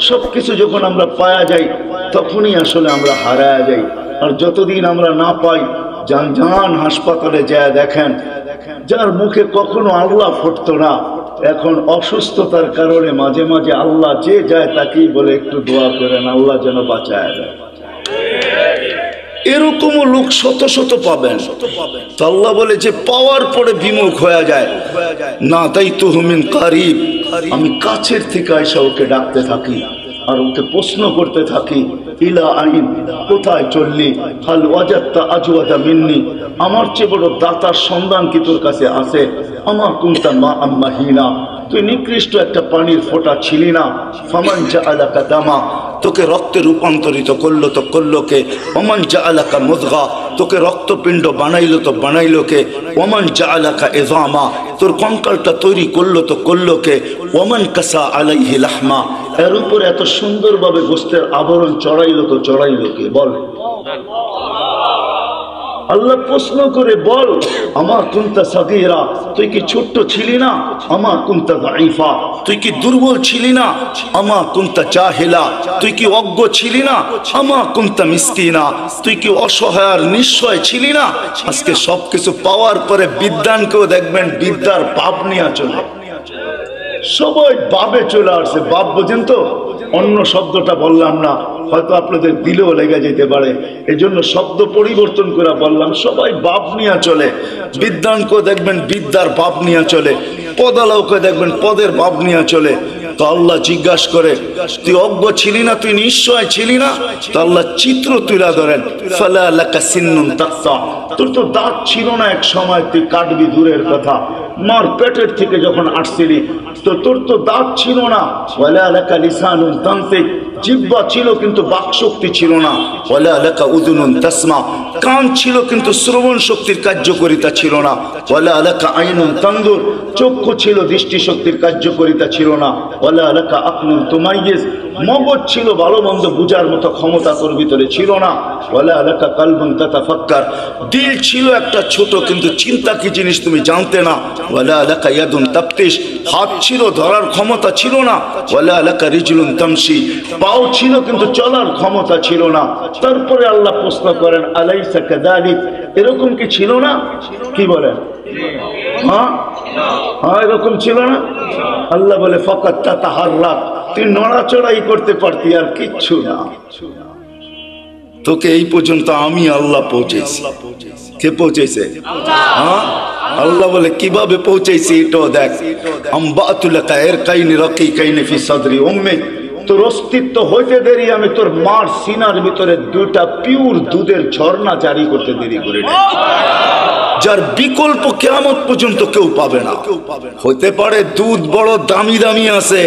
সবকিছু যখন আমরা পাওয়া যাই তখনই আসলে আমরা হারায়া যাই। আর যতদিন আমরা না পাই, যান হাসপাতালে যায় দেখেন, যার মুখে কখনো আল্লাহ ফুটতো না, এখন অসুস্থতার কারণে মাঝে মাঝে আল্লাহ যে যায় তাকেই বলে একটু দোয়া করেন, আল্লাহ যেন বাঁচায় দেয়। এরকমও লোক শত শত পাবেন। তো আল্লাহ বলে যে পাওয়ার পরে বিমুখ হয়ে যায় না, তাই তো হুমিন কারিব, আমি কাছের থেকে আইসা ওকে ডাকতে থাকি আর ওকে প্রশ্ন করতে থাকি, ইলা আইন, কোথায় চললি, হাল ওয়াজাদতা আজওয়াদা মিন্নি, আমার চেয়ে বড় দাতার সন্ধান কি তোর কাছে আছে? আমার কুনতা মা আম্মাহিনা, তুই নিকৃষ্ট একটা পানির ফোঁটা ছিলি না। ফামান জাআলাকা দামা, তোকে রক্তে রূপান্তরিত করলো তো করলো কে? ওমান জাআলাকা মুদগা, তোকে রক্তপিণ্ড বানাইলো তো বানাইলো কে? ওমান জাআলাকা ইযামা, তোর কঙ্কালটা তৈরি করলো তো করলো কে? ওমান কাসা আলাইহি লাহমা, এর উপর এত সুন্দরভাবে গোশতের আবরণ চড়াইলো তো চড়াইলো কে? বল। আল্লাহ প্রশ্ন করে, বল, আমার কুনতা সাগীরা, তুই কি ছোট্ট ছিলি না? আমার কুনতা দাঈফা, তুই কি দুর্বল ছিলি না? আমার কুনতা জাহিলা, তুই কি অজ্ঞ ছিলি না? আমার কুনতা মিসকিনা, তুই কি অসহায় আর নিঃস্বয় ছিলি না? আজকে সবকিছু পাওয়ার পরে বিদ্যানকেও দেখবেন বিদ্যার পাপ নিয়ে চলে, সবাই বাবে চলে আসছে। বাপ বোঝেন তো, অন্য শব্দটা বললাম না, হয়তো আপনাদের দিলেও লেগে যেতে পারে, এই জন্য শব্দ পরিবর্তন করে বললাম। সবাই বাপ নিয়ে চলে, বিদ্যানকেও দেখবেন বিদ্যার বাপ নিয়ে চলে, পদালাওকে দেখবেন পদের বাপ নিয়ে চলে। তো আল্লাহ জিজ্ঞাসা করে, তুই অজ্ঞ ছিলি না, তুই নিশ্চয় ছিলি না? তো আল্লাহ চিত্র তুলে ধরেন, ফালা লাকা সিন্নুন তাকতা, তোর তো দাঁত ছিল না এক সময়, তুই কাটবি দূরের কথা, মার পেটের থেকে যখন আসছিলি তো তোর তো দাঁত ছিল না। ওয়ালা লাকা লিসানুন তানতিক, জিহ্বা ছিল কিন্তু বাকশক্তি ছিল না। ওয়ালা লাকা উযুনুন তাসমা, কান ছিল কিন্তু শ্রবণ শক্তির কার্যকারিতা ছিল না। ওয়ালা লাকা আইনুন তানদুর, চক্ষু ছিল দৃষ্টি শক্তির কার্যকারিতা ছিল না। ওয়ালা লাকা আকলুন তুমাইয়িজ, মগজ ছিল ভালো মন্দ বুঝার মতো ক্ষমতা তোর ভিতরে ছিল না। ওয়ালা লাকা কালবুন তাতাফাক্কার, দিল ছিল একটা ছোট কিন্তু চিন্তা কি জিনিস তুমি জানতে না। ওয়ালা লাকা ইয়াদুন তাফতিশ, হাত ছিল ধরার ক্ষমতা ছিল না। ওয়ালা লাকা রিজলুন তামশি, পাও ছিল কিন্তু চলার ক্ষমতা ছিল না। তারপরে আল্লাহ প্রশ্ন করেন, আলাইসা কাযালিক, এরকম কি ছিল না? কি বলেন? হ্যাঁ হ্যাঁ, এরকম ছিল না? আল্লাহ বলে, ফাকাত তাতাহাররাক, তুই নড়াচড়াই করতে পারতি, আর কিচ্ছু না। তোকে এই পর্যন্ত আমি আল্লাহ পৌঁছেছি। কে পৌঁছেছে? হ্যাঁ, আল্লাহ বলে কিভাবে পৌঁছেছি এটাও দেখ। আম্বাতুলাকা ইরকাইনি রাকিকাইনি ফি সাদরি উম্মি, তোর অস্তিত্ব হইতে দেরি আমি তোর মার সিনার ভিতরে দুইটা পিওর দুধের ঝর্ণা জারি করতে দেরি করি না, যার বিকল্প কিয়ামত পর্যন্ত কেউ পাবে না। হতে পারে দুধ বড় দামি দামি আছে,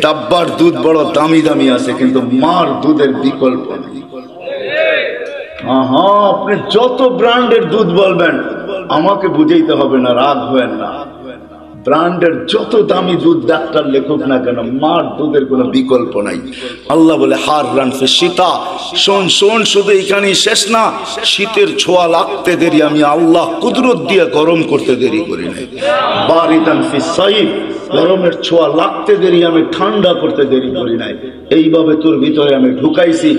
ডাব্বার দুধ বড় দামি দামি আছে, কিন্তু মার দুধের বিকল্প নেই। হ্যাঁ, আপনি যত ব্র্যান্ডের দুধ বলবেন আমাকে বুঝাইতে হবে না, রাগ হবেন না। ব্র্যান্ডের যত দামি দুধ ডাক্তার লেখক না কেন, মার দুধের কোনো বিকল্প নাই। আল্লাহ বলে, হার রান ফি শীতা, শোন শোন, শুধু এখানেই শেষ না, শীতের ছোঁয়া লাগতে দেরি আমি আল্লাহ কুদরত দিয়ে গরম করতে দেরি করি নাই। বারিদান ফি সাইফ, গরমের ছোঁয়া লাগতে দেরি আমি ঠান্ডা করতে দেরি করি নাই। এইভাবে তোর ভিতরে আমি ঢুকাইছি,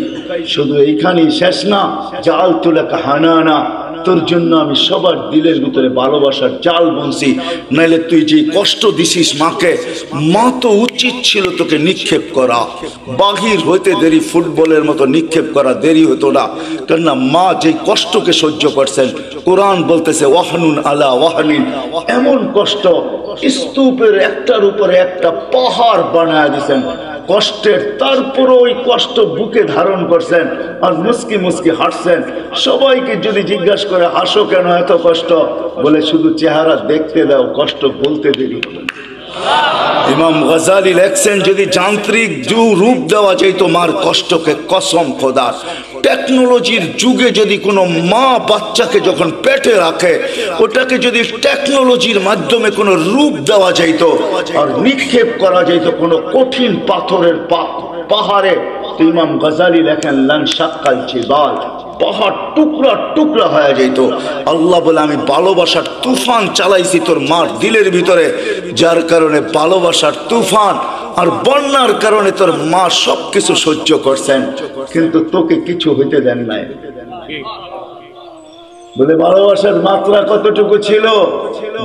শুধু এইখানেই শেষ না, জাল তুলাকা হানানা, তোর জন্য আমি সবার দিলের ভিতরে ভালোবাসার জাল বুনছি। নাইলে তুই যে কষ্ট দিছিস মাকে, মা তো উচিত ছিল তোকে নিক্ষেপ করা, বাহির হইতে দেরি ফুটবলের মতো নিক্ষেপ করা দেরি হতো না, কেননা মা যে কষ্টকে সহ্য করছেন, কোরআন বলতেছে ওয়াহনুন আলা ওয়াহনিন, এমন কষ্ট স্তূপের একটার উপরে একটা পাহাড় বানায় দিয়েছেন কষ্টের, তারপরে ওই কষ্ট বুকে ধারণ করছেন আর মুস্কি মুস্কি হাসছেন। সবাইকে যদি জিজ্ঞাসা করে হাসো কেন এত কষ্ট, বলে শুধু চেহারা দেখতে দাও, কষ্ট বলতে দেরি হবে। ইমাম গজালি লেখছেন, যদি যান্ত্রিক রূপ দেওয়া যেত মার কষ্টকে, কসম খোদার, টেকনোলজির যুগে যদি কোনো মা বাচ্চাকে যখন পেটে রাখে, ওটাকে যদি টেকনোলজির মাধ্যমে কোনো রূপ দেওয়া যেত আর নিক্ষেপ করা যেত কোনো কঠিন পাথরের পাহাড়ে, তো ইমাম গজালি লেখেন লান শাক্কাল জিবাল, পাহাড় টুকরা টুকরা হয়ে যেত। আল্লাহ বলে আমি ভালোবাসার তুফান চালাইছি তোর মার দিলের ভিতরে, যার কারণে ভালোবাসার তুফান আর বন্যার কারণে তোর মা সবকিছু সহ্য করছেন, কিন্তু তোকে কিছু হইতে দেন নাই। বলে ভালোবাসার মাত্রা কতটুকু ছিল?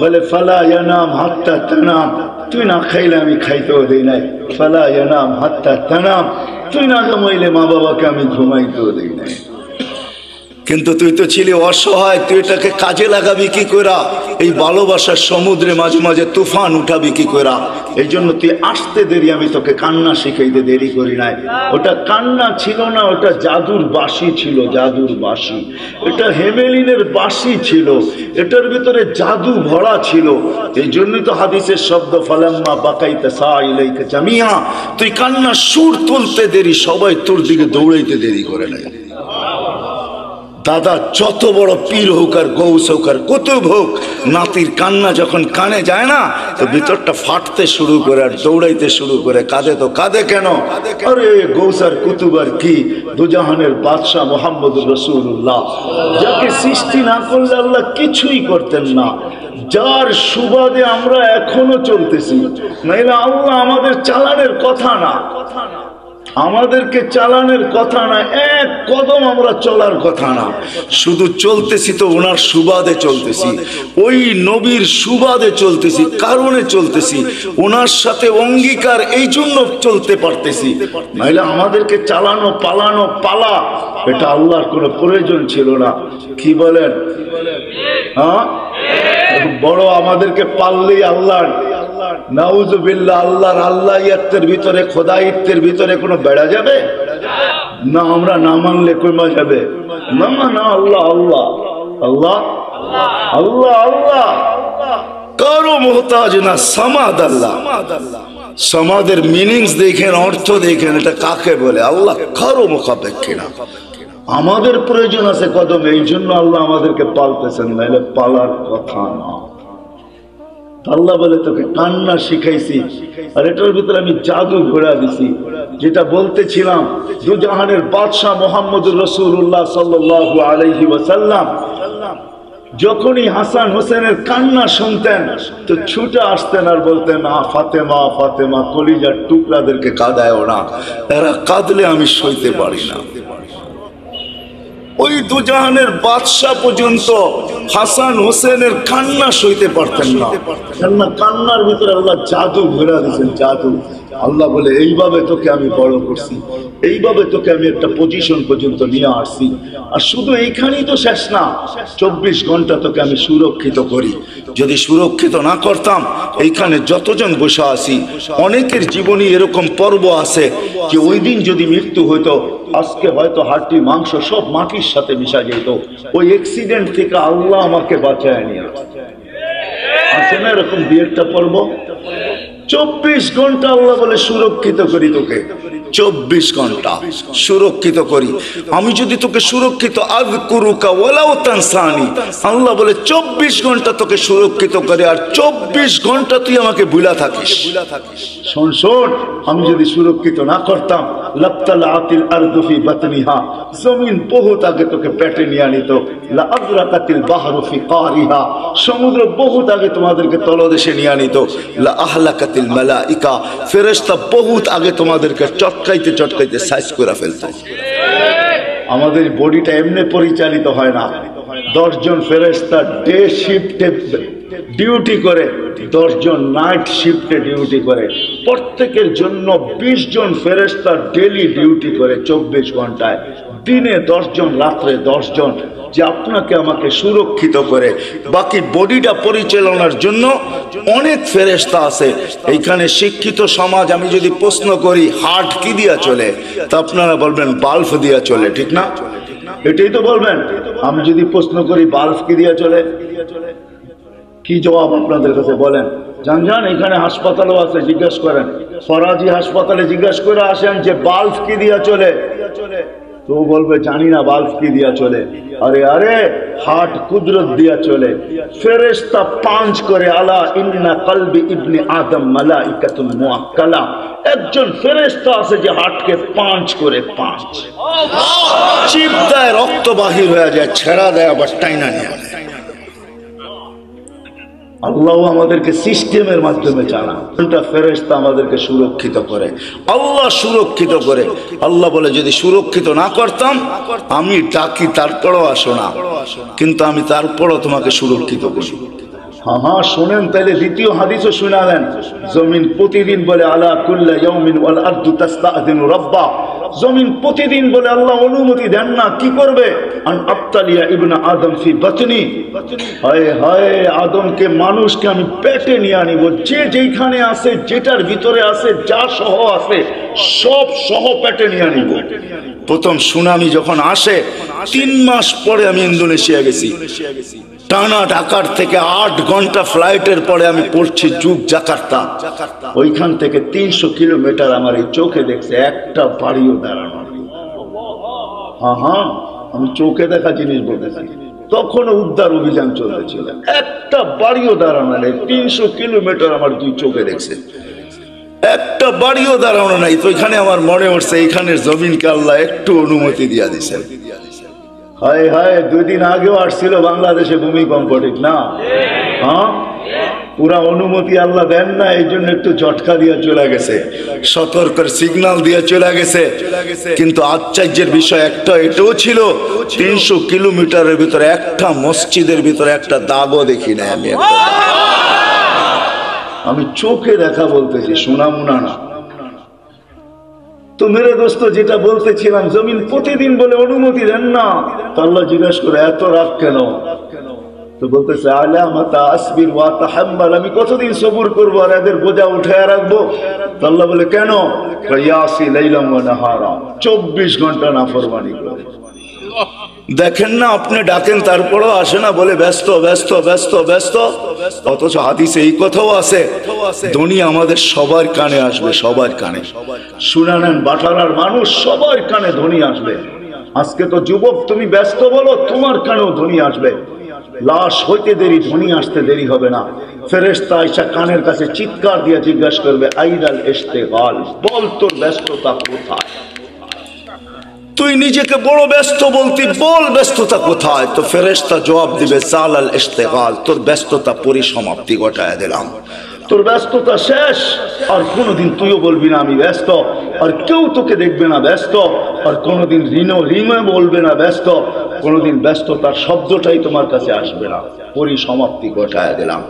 বলে ফালা ইয়ানাম হাত্তা তানাম, তুই না খাইলে আমি খাইতেও দেই নাই। ফালা ইয়ানাম হাত্তা তানাম, তুই না ঘুমাইলে মা বাবাকে আমি ঘুমাইতেও দেই নাই। কিন্তু তুই তো ছিলি অসহায়, তুই এটাকে কাজে লাগাবি কি কইরা? এই ভালোবাসার সমুদ্রে মাঝে মাঝে তুফান উঠাবি কি কইরা? এই জন্য তুই আসতে দেরি, আমি তোকে কান্না শিখাইতে দেরি করি নাই। ওটা কান্না ছিল না, ওটা জাদুর বাঁশি ছিল, জাদুর বাঁশি। এটা হেমেলিনের বাঁশি ছিল, এটার ভিতরে জাদু ভরা ছিল। এই জন্যই তো হাদিসের শব্দ ফালাম্মা বাকাইতা সাইলাইকা জামিয়া, তুই কান্নার সুর তুলতে দেরি, সবাই তোর দিকে দৌড়াইতে দেরি করে নাই। দাদা যত বড় পীর হোক আর গৌস হোক আর কুতুব হোক, নাতির কান্না যখন কানে যায় না, তো ভিতরটা ফাটতে শুরু করে আর দৌড়াইতে শুরু করে। কাঁদে তো কাঁদে কেন? আরে গৌস আর কুতুব আর কি, দুজাহানের বাদশাহ মুহাম্মদুর রাসূলুল্লাহ, যাকে সৃষ্টি না করলে আল্লাহ কিছুই করতেন না, যার সুবাদে আমরা এখনো চলতেছি। নাইলে আল্লাহ আমাদের চালানের কথা না, আমাদেরকে চালানের কথা না, এক কদম আমরা চলার কথা না, শুধু চলতেছি তো ওনার সুবাদে চলতেছি, ওই নবীর সুবাদে চলতেছি, কারণে চলতেছি, ওনার সাথে অঙ্গীকার, এই জন্য চলতে পারতেছি। নাইলে আমাদেরকে চালানো পালানো পালা, এটা আল্লাহর কোনো প্রয়োজন ছিল না। কি বলেন? হ্যাঁ, বড় আমাদেরকে পাললেই আল্লাহর, নাউজুবিল্লাহ, আল্লাহর আল্লাহিয়াতের ভিতরে, খোদাইত্বের ভিতরে কোনো বেড়া যাবে না? আমরা না মানলে কইমা যাবে না? না, আল্লাহ আল্লাহ আল্লাহ আল্লাহ আল্লাহ, কারো মোহতাজ না, সামাদ আল্লাহ। সমাদের মিনিংস দেখেন, অর্থ দেখেন, এটা কাকে বলে? আল্লাহ কারো মুখাপেক্ষী না। আমাদের প্রয়োজন আছে কদম, এই জন্য আল্লাহ আমাদেরকে পালতেছেন, নাইলে পালার কথা না। আল্লাহ বলে তোকে কান্না শিখাইছি, আর এটার ভিতরে আমি জাদু ঘোরা দিছি। যেটা বলতেছিলাম, দুজাহানের বাদশাহ মুহাম্মদুর রাসূলুল্লাহ সাল্লাল্লাহু আলাইহি ওয়াসাল্লাম যখনই হাসান হোসেনের কান্না শুনতেন তো ছুটে আসতেন আর বলতেন, ফাতেমা ফাতেমা, কলিজার টুকরাদেরকে কাঁদায়ও না, এরা কাঁদলে আমি সইতে পারি না। ওই দুজাহানের বাদশাহ পর্যন্ত হাসান হোসেনের কান্না সইতে পারতেন না, কেননা কান্নার ভিতরে আল্লাহ জাদু ঘোরা দিয়েছেন, জাদু। আল্লাহ বলে এইভাবে তোকে আমি বড় করছি, এইভাবে তোকে আমি একটা পজিশন পর্যন্ত নিয়ে আসছি। আর শুধু এইখানেই তো শেষ না, 24 ঘন্টা তোকে আমি সুরক্ষিত করি। যদি সুরক্ষিত না করতাম, এইখানে যতজন বসে আছি অনেকের জীবনে এরকম পর্ব আছে যে ওই দিন যদি মৃত্যু হইতো, আজকে হয়তো হাড্ডি মাংস সব মাটির সাথে মিশা যেত। ওই অ্যাক্সিডেন্ট থেকে আল্লাহ আমাকে বাঁচায় নিয়ে আসে না, এরকম বিয়েরটা পর্ব। 24 ঘন্টা আল্লাহ বলে সুরক্ষিত করি তোকে, 24 ঘন্টা সুরক্ষিত করি। আমি যদি তোকে সুরক্ষিত আযকুরুকা ওয়ালাউ তানসানি, আল্লাহ বলে 24 ঘন্টা তোকে সুরক্ষিত করে, আর 24 ঘন্টা তুই আমাকে ভুলা থাকিস। শোন শোন, আমি যদি সুরক্ষিত না করতাম, লাবতালাতিল আরদু ফি বাতনিহা, জমিন বহুত আগে তোকে পেটে নিয়ে নিত। লা আযরাকাতিল বাহরু ফি কারিহা, সমুদ্র বহুত আগে তোমাদেরকে তলদেশে নিয়ে নিত। লা আহলাকাতিল মালাইকা, ফেরেশতা বহুত আগে তোমাদেরকে চটকাইতে চটকাইতে সাইজ করে ফেলতো। আমাদের বডিটা এমনি পরিচালিত হয় না। 10 জন ফেরেশতা ডে শিফটে ডিউটি করে, 10 জন নাইট শিফটে ডিউটি করে। প্রত্যেকের জন্য 20 জন ফেরেশতা ডেলি ডিউটি করে 24 ঘন্টায়। দিনে 10 জন, রাত্রে 10 জন, যে আপনাকে আমাকে সুরক্ষিত করে। বাকি বডিটা পরিচালনার জন্য অনেক ফেরেশতা আছে। এইখানে শিক্ষিত সমাজ, আমি যদি প্রশ্ন করি হার্ট কি দিয়া চলে, তা আপনারা বলবেন বাল্ব দিয়া চলে, ঠিক না? এটাই তো বলবেন। আমি যদি প্রশ্ন করি বাল্ব কি দিয়া চলে, কি জবাব আপনাদের কাছে বলেন? জান এখানে হাসপাতালও আছে, জিজ্ঞাসা করেন। ফরাজি হাসপাতালে জিজ্ঞাসা করে আসেন যে বাল্ব কি দিয়া চলে। তো বলবে জানি না বাল্ব কি দিয়া চলে। আরে আরে হাট কুদরত দিয়া চলে। ফেরেশতা পাঁচ করে, আলা ইন্না কলবি ইবনে আদম মালাইকাতুন মুআক্কালা। একজন ফেরেশতা আছে যে হাটকে পাঁচ করে, পাঁচ চিপ দেয়, রক্ত বাহির হয়ে যায়, ছেড়া দেয়, আবার টাইনা নিয়ে আসে। আল্লাহ আমাদেরকে সিস্টেমের মাধ্যমে চালান। ফেরেশতা আমাদেরকে সুরক্ষিত করে, আল্লাহ সুরক্ষিত করে। আল্লাহ বলে যদি সুরক্ষিত না করতাম, আমি ডাকি তারপরও আসো না, কিন্তু আমি তারপরও তোমাকে সুরক্ষিত করি। হ্যাঁ হ্যাঁ শোনেন, তাইলে দ্বিতীয় হাদিসও শুনালেন। জমিন প্রতিদিন বলে আলা কুল্লা ইয়াউমিন ওয়াল আরদু তাস্তাআযিনু রাব্বা। জমিন প্রতিদিন বলে আল্লাহ অনুমতি দেন না, কি করবে? আন আবতালিয়া ইবনা আদম ফি বাতনি। হায় হায়, আদমকে, মানুষকে আমি পেটে নিয়ে আনিব। যে যেখানে আছে, যেটার ভিতরে আছে, যা সহ আছে, সব সহ পেটে নিয়ে আনিব। প্রথম সুনামি যখন আসে, 3 মাস পরে আমি ইন্দোনেশিয়া গেছি। টানা ঢাকার থেকে 8 ঘন্টা ফ্লাইটের পরে আমি পড়ছি যুগ জাকার্তা। ওইখান থেকে 300 কিলোমিটার আমার এই চোখে দেখছে, একটা বাড়িও দাঁড়ানো। হ্যাঁ হ্যাঁ, আমি চোখে দেখা জিনিস বলতেছি। তখনও উদ্ধার অভিযান চলতেছিল, একটা বাড়িও দাঁড়ানো নেই। 300 কিলোমিটার আমার 2 চোখে দেখছে, একটা বাড়িও দাঁড়ানো নাই। তো এখানে আমার মনে হচ্ছে এইখানের জমিনকে আল্লাহ একটু অনুমতি দিয়া দিয়েছেন। হায় হায়, 2 দিন আগেও আসছিল বাংলাদেশে ভূমিকম্প, ঠিক না? হ্যাঁ, পুরা অনুমতি আল্লাহ দেন না, এই জন্য একটু ঝটকা দিয়ে চলে গেছে, সতর্কের সিগন্যাল দিয়ে চলে গেছে। কিন্তু আশ্চর্যের বিষয় একটা এটাও ছিল, 300 কিলোমিটারের ভিতরে একটা মসজিদের ভিতরে একটা দাগও দেখি না আমি। আমি চোখে দেখা বলতেছি, শোনা মুনা না। তো মেরে দোস্ত, যেটা বলতেছিলাম, জমিন প্রতিদিন বলে অনুমতি দেন না। তো আল্লাহ জিজ্ঞাসা করে এত রাগ কেন? তো বলতেছে আলা মাতা আসবির ওয়া তাহাম্মাল, আমি কতদিন সবুর করবো আর এদের বোঝা উঠায় রাখবো? তো আল্লাহ বলে কেন? ইয়াসি লাইলাম ওয়া নাহারা, 24 ঘন্টা নাফরমানি করে। দেখেন না, আপনি ডাকেন তারপরও আসে না, বলে ব্যস্ত ব্যস্ত ব্যস্ত ব্যস্ত। অথচ হাদিসে এই কথাও আছে, দুনিয়া আমাদের সবার কানে আসবে, সবার কানে। শুনে নেন, বাটারার মানুষ সবার কানে ধ্বনি আসবে। আজকে তো যুবক, তুমি ব্যস্ত বলো, তোমার কানেও ধ্বনি আসবে। লাশ হইতে দেরি, ধ্বনি আসতে দেরি হবে না। ফেরেশতা আয়েশা কানের কাছে চিৎকার দিয়ে জিজ্ঞাসা করবে, আইনাল ইশতিগাল, বল তোর ব্যস্ততা কোথায়? তুই নিজেকে বড় ব্যস্ত বলতি, বল ব্যস্ততা কোথায়? তো ফেরেশতা জবাব দিবে, সালাল ইশতিগাল, তোর ব্যস্ততা পরিসমাপ্তি ঘটায় দিলাম, তোর ব্যস্ততা শেষ। আর কোনোদিন তুইও বলবি না আমি ব্যস্ত, আর কেউ তোকে দেখবে না ব্যস্ত, আর কোনোদিন রিমে বলবে না ব্যস্ত, কোনোদিন ব্যস্ততার শব্দটাই তোমার কাছে আসবে না। পরিসমাপ্তি ঘটায় দিলাম,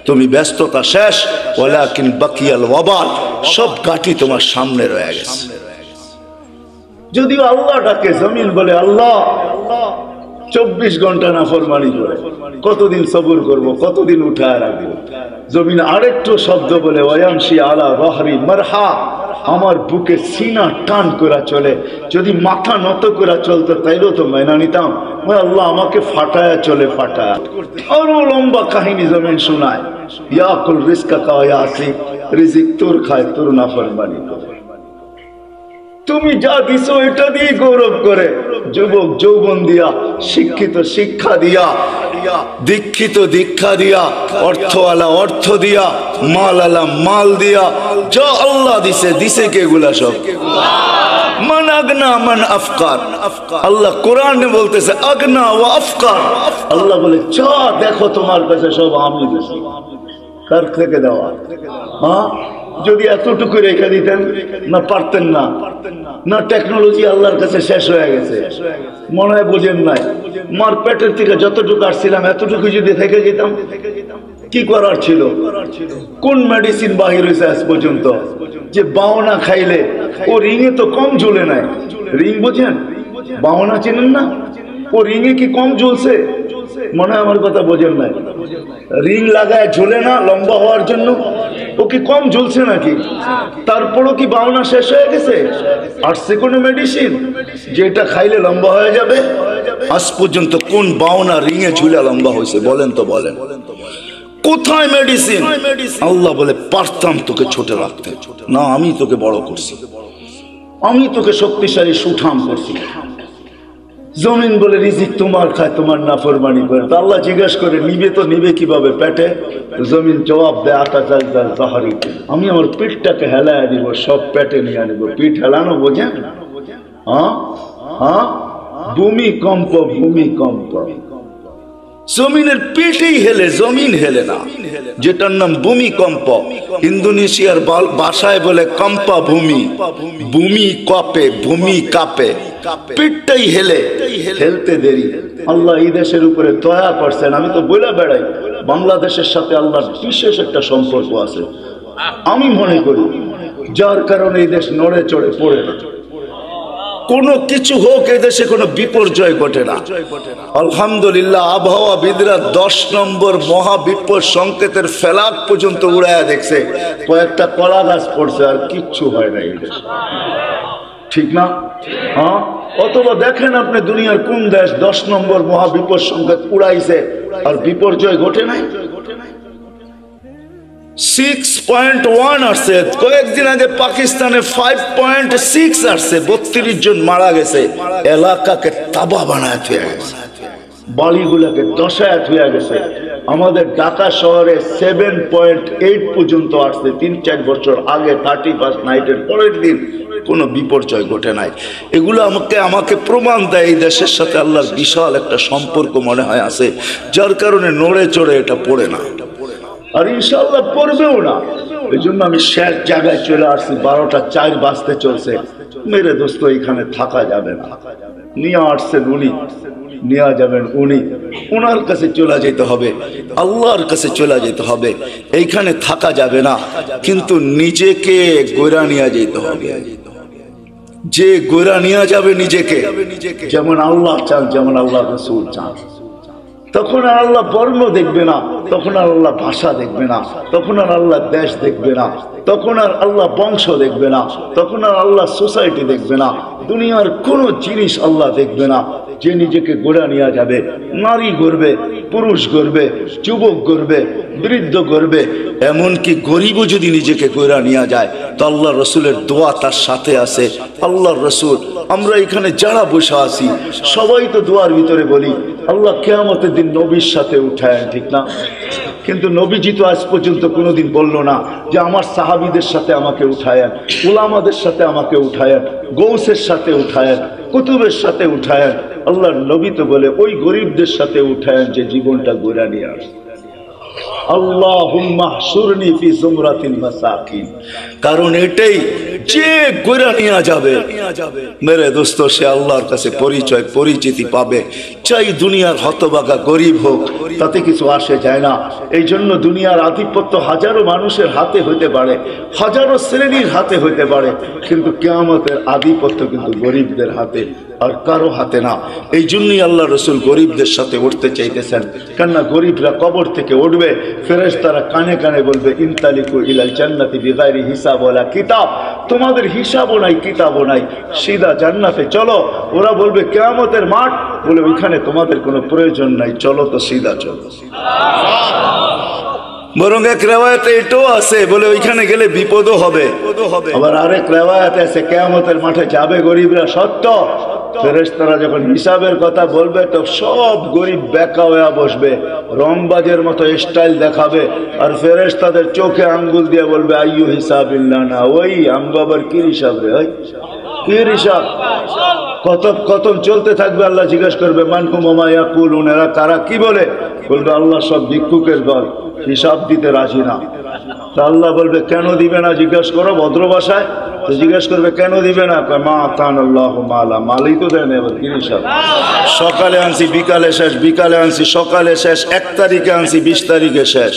তুমি ব্যস্ততা শেষ। ওয়ালাকিন বাকিয়াল ওয়াবাল, সব কাঠি তোমার সামনে রয়ে গেছে। যদিও আল্লাহ ডাকে, জমিন বলে আল্লাহ 24 ঘন্টা নাফরমানি করে কতদিন সবুর করব, কতদিন উঠায় রাখবো? জমিন আরেকটু শব্দ বলে, ওয়ায়ামশি আলা রাহরি মারহা, আমার বুকে সিনা টান করে চলে। যদি মাথা নত করে চলতো তাইলেও তো মেনা নিতাম। আল্লাহ আমাকে ফাটায় চলে, ফাটায়। আরো লম্বা কাহিনী জমিন শোনায়, ইয়াকুল রিজকা কা ইয়াসি, রিজিক তোর খায়, তোর নাফরমানি করে। তুমি যা দিছো এটা দিয়ে গৌরব করে, যুবক যৌবন দিয়া, শিক্ষিত শিক্ষা দিয়া, দীক্ষিত দীক্ষা দিয়া, অর্থওয়ালা অর্থ দিয়া, মালওয়ালা মাল দিয়া, যা আল্লাহ দিছে, দিছে কে এগুলা সব? মান আগনা মান আফকার। আল্লাহ কোরআনে বলতেছে আগনা ওয়া আফকার। আল্লাহ বলে যা দেখো তোমার কাছে সব আমি দিছি। কার থেকে দেওয়া? হ্যাঁ, যদি এতটুকু রেখে দিতেন না, পারতেন না। না টেকনোলজি আল্লাহর কাছে শেষ হয়ে গেছে, মনে হয় বোঝেন নাই। মার পেটের থেকে যতটুকু আসছিলাম এতটুকু যদি থেকে যেতাম, কি করার ছিল? কোন মেডিসিন বাহির হয়েছে আজ পর্যন্ত যে বাওনা খাইলে ও রিঙে তো কম ঝুলে নাই? রিং বোঝেন? বাওনা চেনেন না? ও রিঙে কি কম ঝুলছে? মনে হয় আমার কথা বোঝেন নাই। রিং লাগায় ঝুলে না লম্বা হওয়ার জন্য? ও কি কম ঝুলছে নাকি? তারপরও কি বাওনা শেষ হয়ে গেছে? আসছে কোনো মেডিসিন যেটা খাইলে লম্বা হয়ে যাবে? আজ পর্যন্ত কোন বাওনা রিঙে ঝুলে লম্বা হয়েছে বলেন তো, বলেন কোথায় মেডিসিন? আল্লাহ বলে পারতাম তোকে ছোট রাখতে, না আমি তোকে বড় করছি, আমি তোকে শক্তিশালী সুঠাম করছি। জমিন বলে রিজিক তোমার খায়, তোমার নাফরমানি করে। তো আল্লাহ জিজ্ঞেস করে নিবে তো নিবে কিভাবে পেটে? জমিন জবাব দেয় আটা চাল চাল জাহারি, আমি আমার পিঠটাকে হেলায় দিব, সব পেটে নিয়ে আনিব। পিঠ হেলানো বোঝেন? হ্যাঁ হ্যাঁ, ভূমিকম্প ভূমিকম্প, জমিনের পেটেই হেলে, জমিন হেলে না, যেটার নাম ভূমিকম্প। ইন্দোনেশিয়ার ভাষায় বলে কম্পা ভূমি, ভূমি কপে, ভূমি কাঁপে, পেটটাই হেলে, হেলতে দেরি। আল্লাহ এই দেশের উপরে দয়া করছেন। আমি তো বলে বেড়াই বাংলাদেশের সাথে আল্লাহর বিশেষ একটা সম্পর্ক আছে আমি মনে করি, যার কারণে এই দেশ নড়ে চড়ে পড়ে না। কোনো কিছু হোক এই দেশে কোনো বিপর্যয় ঘটে না। আলহামদুলিল্লাহ, আবহাওয়াবিদরা 10 নম্বর মহাবিপদ সংকেতের ফেলাক পর্যন্ত উড়াইয়া দেখছে, কয়েকটা কলা গাছ পড়ছে, আর কিচ্ছু হয় না এই দেশে, ঠিক না? হ্যাঁ, অথবা দেখেন আপনি দুনিয়ার কোন দেশ 10 নম্বর মহাবিপদ সংকেত উড়াইছে আর বিপর্যয় ঘটে নাই? 6.1 আসছে, কয়েকদিন আগে পাকিস্তানে 5.6 আসছে, 32 জন মারা গেছে। এলাকাকে তাবা বানায় থুয়ে গেছে, বাড়িগুলোকে দশায় থুয়ে গেছে। আমাদের ঢাকা শহরে 7.8 পর্যন্ত আসছে 3-4 বছর আগে, 31 নাইটের পরের দিন কোনো বিপর্যয় ঘটে নাই। এগুলো আমাকে প্রমাণ দেয় এই দেশের সাথে আল্লাহর বিশাল একটা সম্পর্ক মনে হয় আছে, যার কারণে নড়ে চড়ে এটা পড়ে না, আর ইনশাআল্লাহ পড়বেও না। এই জন্য আমি শেষ জায়গায় চলে আসছি, 12টা 4 বাজতে চলছে। মেরে দোস্ত, এখানে থাকা যাবে না। নিয়ে আসছেন উনি, নিয়ে যাবেন উনি, ওনার কাছে চলে যেতে হবে, আল্লাহর কাছে চলে যেতে হবে। এইখানে থাকা যাবে না, কিন্তু নিজেকে গোরা নিয়ে যেতে হবে। যে গোরা নিয়ে যাবে নিজেকে, যেমন আল্লাহ চান, যেমন আল্লাহ রাসূল চান, তখন আর আল্লাহ বর্ণ দেখবে না, তখন আর আল্লাহ ভাষা দেখবে না, তখন আর আল্লাহ দেশ দেখবে না, তখন আর আল্লাহ বংশ দেখবে না, তখন আর আল্লাহ সোসাইটি দেখবে না, দুনিয়ার কোনো জিনিস আল্লাহ দেখবে না। যে নিজেকে গোড়া নিয়ে যাবে, নারী গড়বে, পুরুষ গড়বে, যুবক গড়বে, বৃদ্ধ গড়বে, এমনকি গরিবও যদি নিজেকে গোড়া নিয়ে যায়, তো আল্লাহ রসুলের দোয়া তার সাথে আছে। আল্লাহর রসুল, আমরা এখানে যারা বসে আছি সবাই তো দোয়ার ভিতরে বলি আল্লাহ কিয়ামতের দিন নবীর সাথে উঠায়, ঠিক না? কিন্তু নবীজি তো আজ পর্যন্ত কোনোদিন বললো না যে আমার সাহাবীদের সাথে আমাকে উঠায়েন, উলামাদের সাথে আমাকে উঠায়েন, গৌসের সাথে উঠায়েন, কুতুবের সাথে উঠায়েন। আল্লাহর নবী তো বলে ওই গরিবদের সাথে উঠায়েন যে জীবনটা গোড়া নিয়ে আসে। আল্লাহুম্মা হশুরনি ফি যুমরাতিল মাসাকিন, কারণ এটাই যে গোড়া নিয়ে যাবে মেরে দোস্ত, সে আল্লাহর কাছে পরিচয় পরিচিতি পাবে। চাই দুনিয়ার হতভাগা গরিব হোক, তাতে কিছু আসে যায় না। এই জন্য দুনিয়ার আধিপত্য হাজারো মানুষের হাতে হতে পারে, হাজারো শ্রেণীর হাতে হতে পারে, কিন্তু কিয়ামতের আধিপত্য কিন্তু গরিবদের হাতে, আর কারো হাতে না। এই জন্যই আল্লাহ রসুল গরিবদের সাথে উঠতে চাইতেছেন, কেননা গরিবরা কবর থেকে উঠবে, ফেরেশতারা কানে কানে বলবে ইনতালিকু ইলাল জান্নাতি বিগাইরি হিসাব ওয়ালা কিতাব, তোমাদের হিসাবও নাই কিতাবও নাই, সিধা জান্নাতে চলো। ওরা বলবে কিয়ামতের মাঠ, বলে ওইখানে তোমাদের কোনো প্রয়োজন নাই, চলো তো সিধা চলো। বরং এক রেওয়ায়াতে এটাও আছে, বলে ওইখানে গেলে বিপদও হবে। আবার আরেক রেওয়ায়াতে আছে কিয়ামতের মাঠে যাবে গরিবরা, সত্য। ফেরেশতারা যখন হিসাবের কথা বলবে তো সব গরিব বেকা হয়ে বসবে, রংবাজের মতো স্টাইল দেখাবে, আর ফেরেশতাদের চোখে আঙ্গুল দিয়ে বলবে আইয়ু হিসাবিল্লাহ না, ওই আমগো আবার কি হিসাব রে, ওই কি হিসাব? কতম চলতে থাকবে। আল্লাহ জিজ্ঞেস করবে মানহুম ওয়া মা ইয়াকুলুন, এরা কারা, কি বলে? বলবে আল্লাহ সব ভিক্ষুকের দল, হিসাব দিতে রাজি না। তা আল্লাহ বলবে কেন দিবে না, জিজ্ঞেস করো ভদ্র ভাষায়। তো জিজ্ঞেস করবে কেন দিবে না, মা আতান আল্লাহ মালা, মালই তো দেন, এবার কি হিসাব? সকালে আনছি বিকালে শেষ, বিকালে আনছি সকালে শেষ, 1 তারিখে আনছি 20 তারিখে শেষ।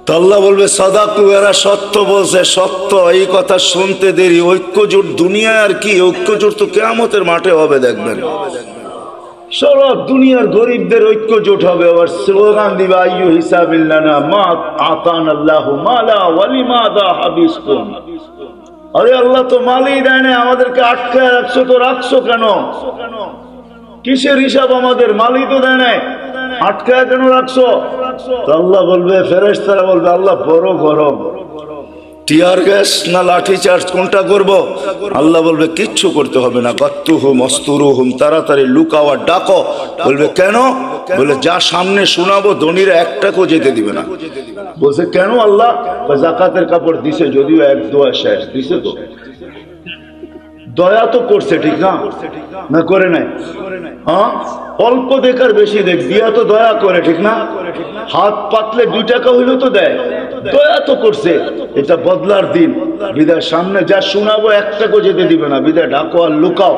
তো আল্লাহ বলবে সাদাকু, এরা সত্য বলছে, সত্য। এই কথা শুনতে দেরি। ঐক্যজোট দুনিয়ায় আর কি, ঐক্যজোট তো কিয়ামতের মাঠে হবে, দেখবেন সারা দুনিয়ার গরিবদের ঐক্যজোট হবে। আবার স্লোগান দিবে আইয়ু হিসাবিল্লানা মা আতান আল্লাহু মালা ওয়ালিমাদা হাবিসতুম, আরে আল্লাহ তো মালই দেয় না, আমাদেরকে আটকায় রাখছো, তো রাখছো কেন? কিসের হিসাব আমাদের? মালই তো দেয় না, আটকায় কেন রাখছো? তো আল্লাহ বলবে, ফেরেশতারা বলবে আল্লাহ বড় গরম। টিয়ার গ্যাস না লাঠি চার্জ কোনটা করব? আল্লাহ বলবে কিচ্ছু করতে হবে না, গাত্তুহুম অস্তুরুহুম, তাড়াতাড়ি লুকাও আর ডাকো। বলবে কেন? বলে যা সামনে শোনাবো ধনীরা একটাকেও যেতে দিবে না। বলছে কেন আল্লাহ? জাকাতের কাপড় দিছে, যদিও এক দোয়া শেষ দিছে, তো দয়া তো করছে, ঠিক না? না করে নাই? হ্যাঁ, অল্প দেখার বেশি দেখ, দিয়া তো দয়া করে, ঠিক না? হাত পাতলে 2 টাকা হইলেও তো দেয়, দয়া তো করছে। এটা বদলার দিন, বিদায় সামনে যা শোনাবো একটাকেও যেতে দিবে না, বিদায় ডাকো আর লুকাও।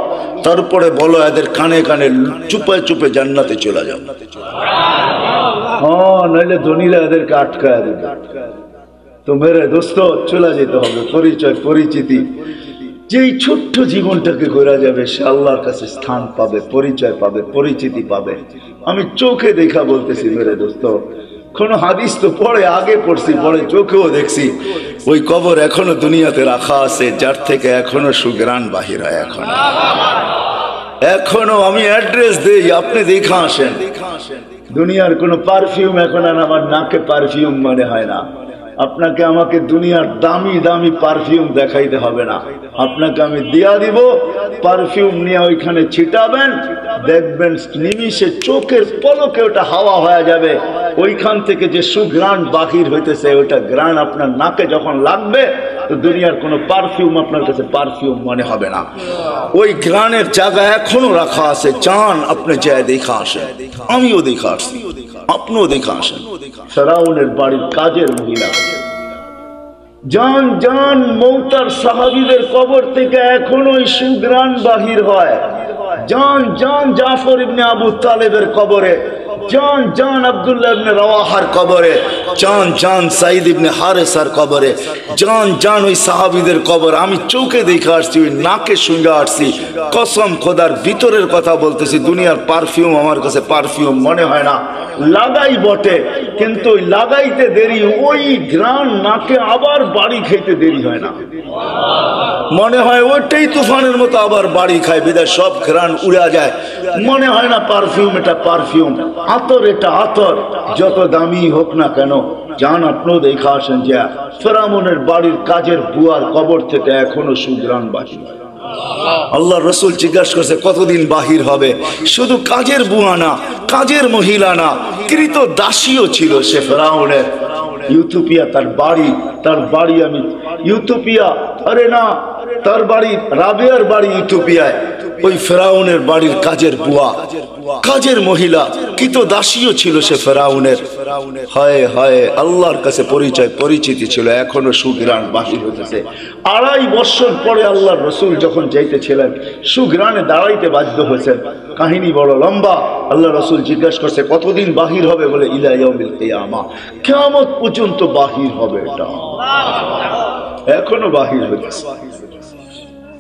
তারপরে বলো এদের কানে কানে চুপে চুপে জান্নাতে চলে যাও। হ্যাঁ, নইলে ধনীরা এদেরকে আটকায় দেবে। তো মেরে দোস্ত, চলে যেতে হবে। পরিচয় পরিচিতি, যেই ছোট্ট জীবনটাকে ঘোরা যাবে সে আল্লাহর কাছে স্থান পাবে, পরিচয় পাবে, পরিচিতি পাবে। আমি চোখে দেখা বলতেছি মেরে দোস্ত, কোন হাদিস তো পড়ে আগে পড়ছি, পরে চোখেও দেখছি, ওই কবর এখনো দুনিয়াতে রাখা আছে, যার থেকে এখনো সুগ্রাণ বাহির হয়। এখনো আমি অ্যাড্রেস দেই, আপনি দেখা আসেন। দুনিয়ার কোন পারফিউম এখন আর আমার নাকে পারফিউম মনে হয় না। আপনাকে আমাকে দুনিয়ার দামি দামি পারফিউম দেখাইতে হবে না, আপনাকে আমি দিয়া দিব, পারফিউম নিয়ে ওইখানে ছিটাবেন, দেখবেন নিমিষে চোখের পলকে ওটা হাওয়া হয়ে যাবে। ওইখান থেকে যে সুঘ্রাণ বাহির হইতেছে, ওটা ঘ্রাণ আপনার নাকে যখন লাগবে, তো দুনিয়ার কোনো পারফিউম আপনার কাছে পারফিউম মনে হবে না। ওই ঘ্রাণের জায়গা এখনো রাখা আছে, চান আপনি যায় দেখা আসেন। আমিও দেখা আসছি, আপনিও দেখা আসেন। ফেরাউনের বাড়ির কাজের মহিলা, জান জান মৌতার সাহাবীদের কবর থেকে এখনো সুঘ্রাণ বাহির হয়। জান জান জাফর ইবনে আবু তালেবের কবরে, জান জান আব্দুল্লাহ ইবনে রাওয়াহার কবরে, জান জান সাইদ ইবনে হারেসার কবরে, জান জান ওই সাহাবীদের কবর আমি চোখে দেখে আসছি, ওই নাকে শুনে আসছি। কসম খোদার, ভিতরের কথা বলতেছি, দুনিয়ার পারফিউম আমার কাছে পারফিউম মনে হয় না। লাগাই বটে, কিন্তু ওই লাগাইতে দেরি, ওই ঘ্রাণ নাকে আবার বাড়ি খাইতে দেরি হয় না। মনে হয় ওইটাই তুফানের মতো আবার বাড়ি খায়, বিদায় সব ঘ্রাণ উড়া যায়। মনে হয় না পারফিউম এটা পারফিউম, আতর এটা আতর, যত দামি হোক না কেন। জান আপনিও দেখা আসেন যে ফেরাউনের বাড়ির কাজের বুয়ার কবর থেকে এখনো সুঘ্রাণ বাহির হয়। আল্লাহ রসুল জিজ্ঞাসা করছে কতদিন বাহির হবে? শুধু কাজের বুয়া না, কাজের মহিলা না, কৃত দাসীও ছিল সে ফেরাউনের। ইউথোপিয়া তার বাড়ি আমি ইউথোপিয়া, আরে না, তার বাড়ি রাবেয়ার বাড়ি ইউথোপিয়ায়। ওই ফেরাউনের বাড়ির কাজের বুয়া, কাজের মহিলা, কৃত দাসীও ছিল সে ফেরাউনের। হায় হায়, আল্লাহর কাছে পরিচয় পরিচিতি ছিল, এখনো সুঘ্রাণ বাহির হতেছে। 2.5 বছর পরে আল্লাহর রসুল যখন যাইতেছিলেন, সুঘ্রাণে দাঁড়াইতে বাধ্য হয়েছেন। কাহিনী বড় লম্বা। আল্লাহ রসুল জিজ্ঞাসা করছে কতদিন বাহির হবে? বলে ইলা ইয়াউমিল কিয়ামা, কিয়ামত পর্যন্ত বাহির হবে। এটা এখনো বাহির হতেছে,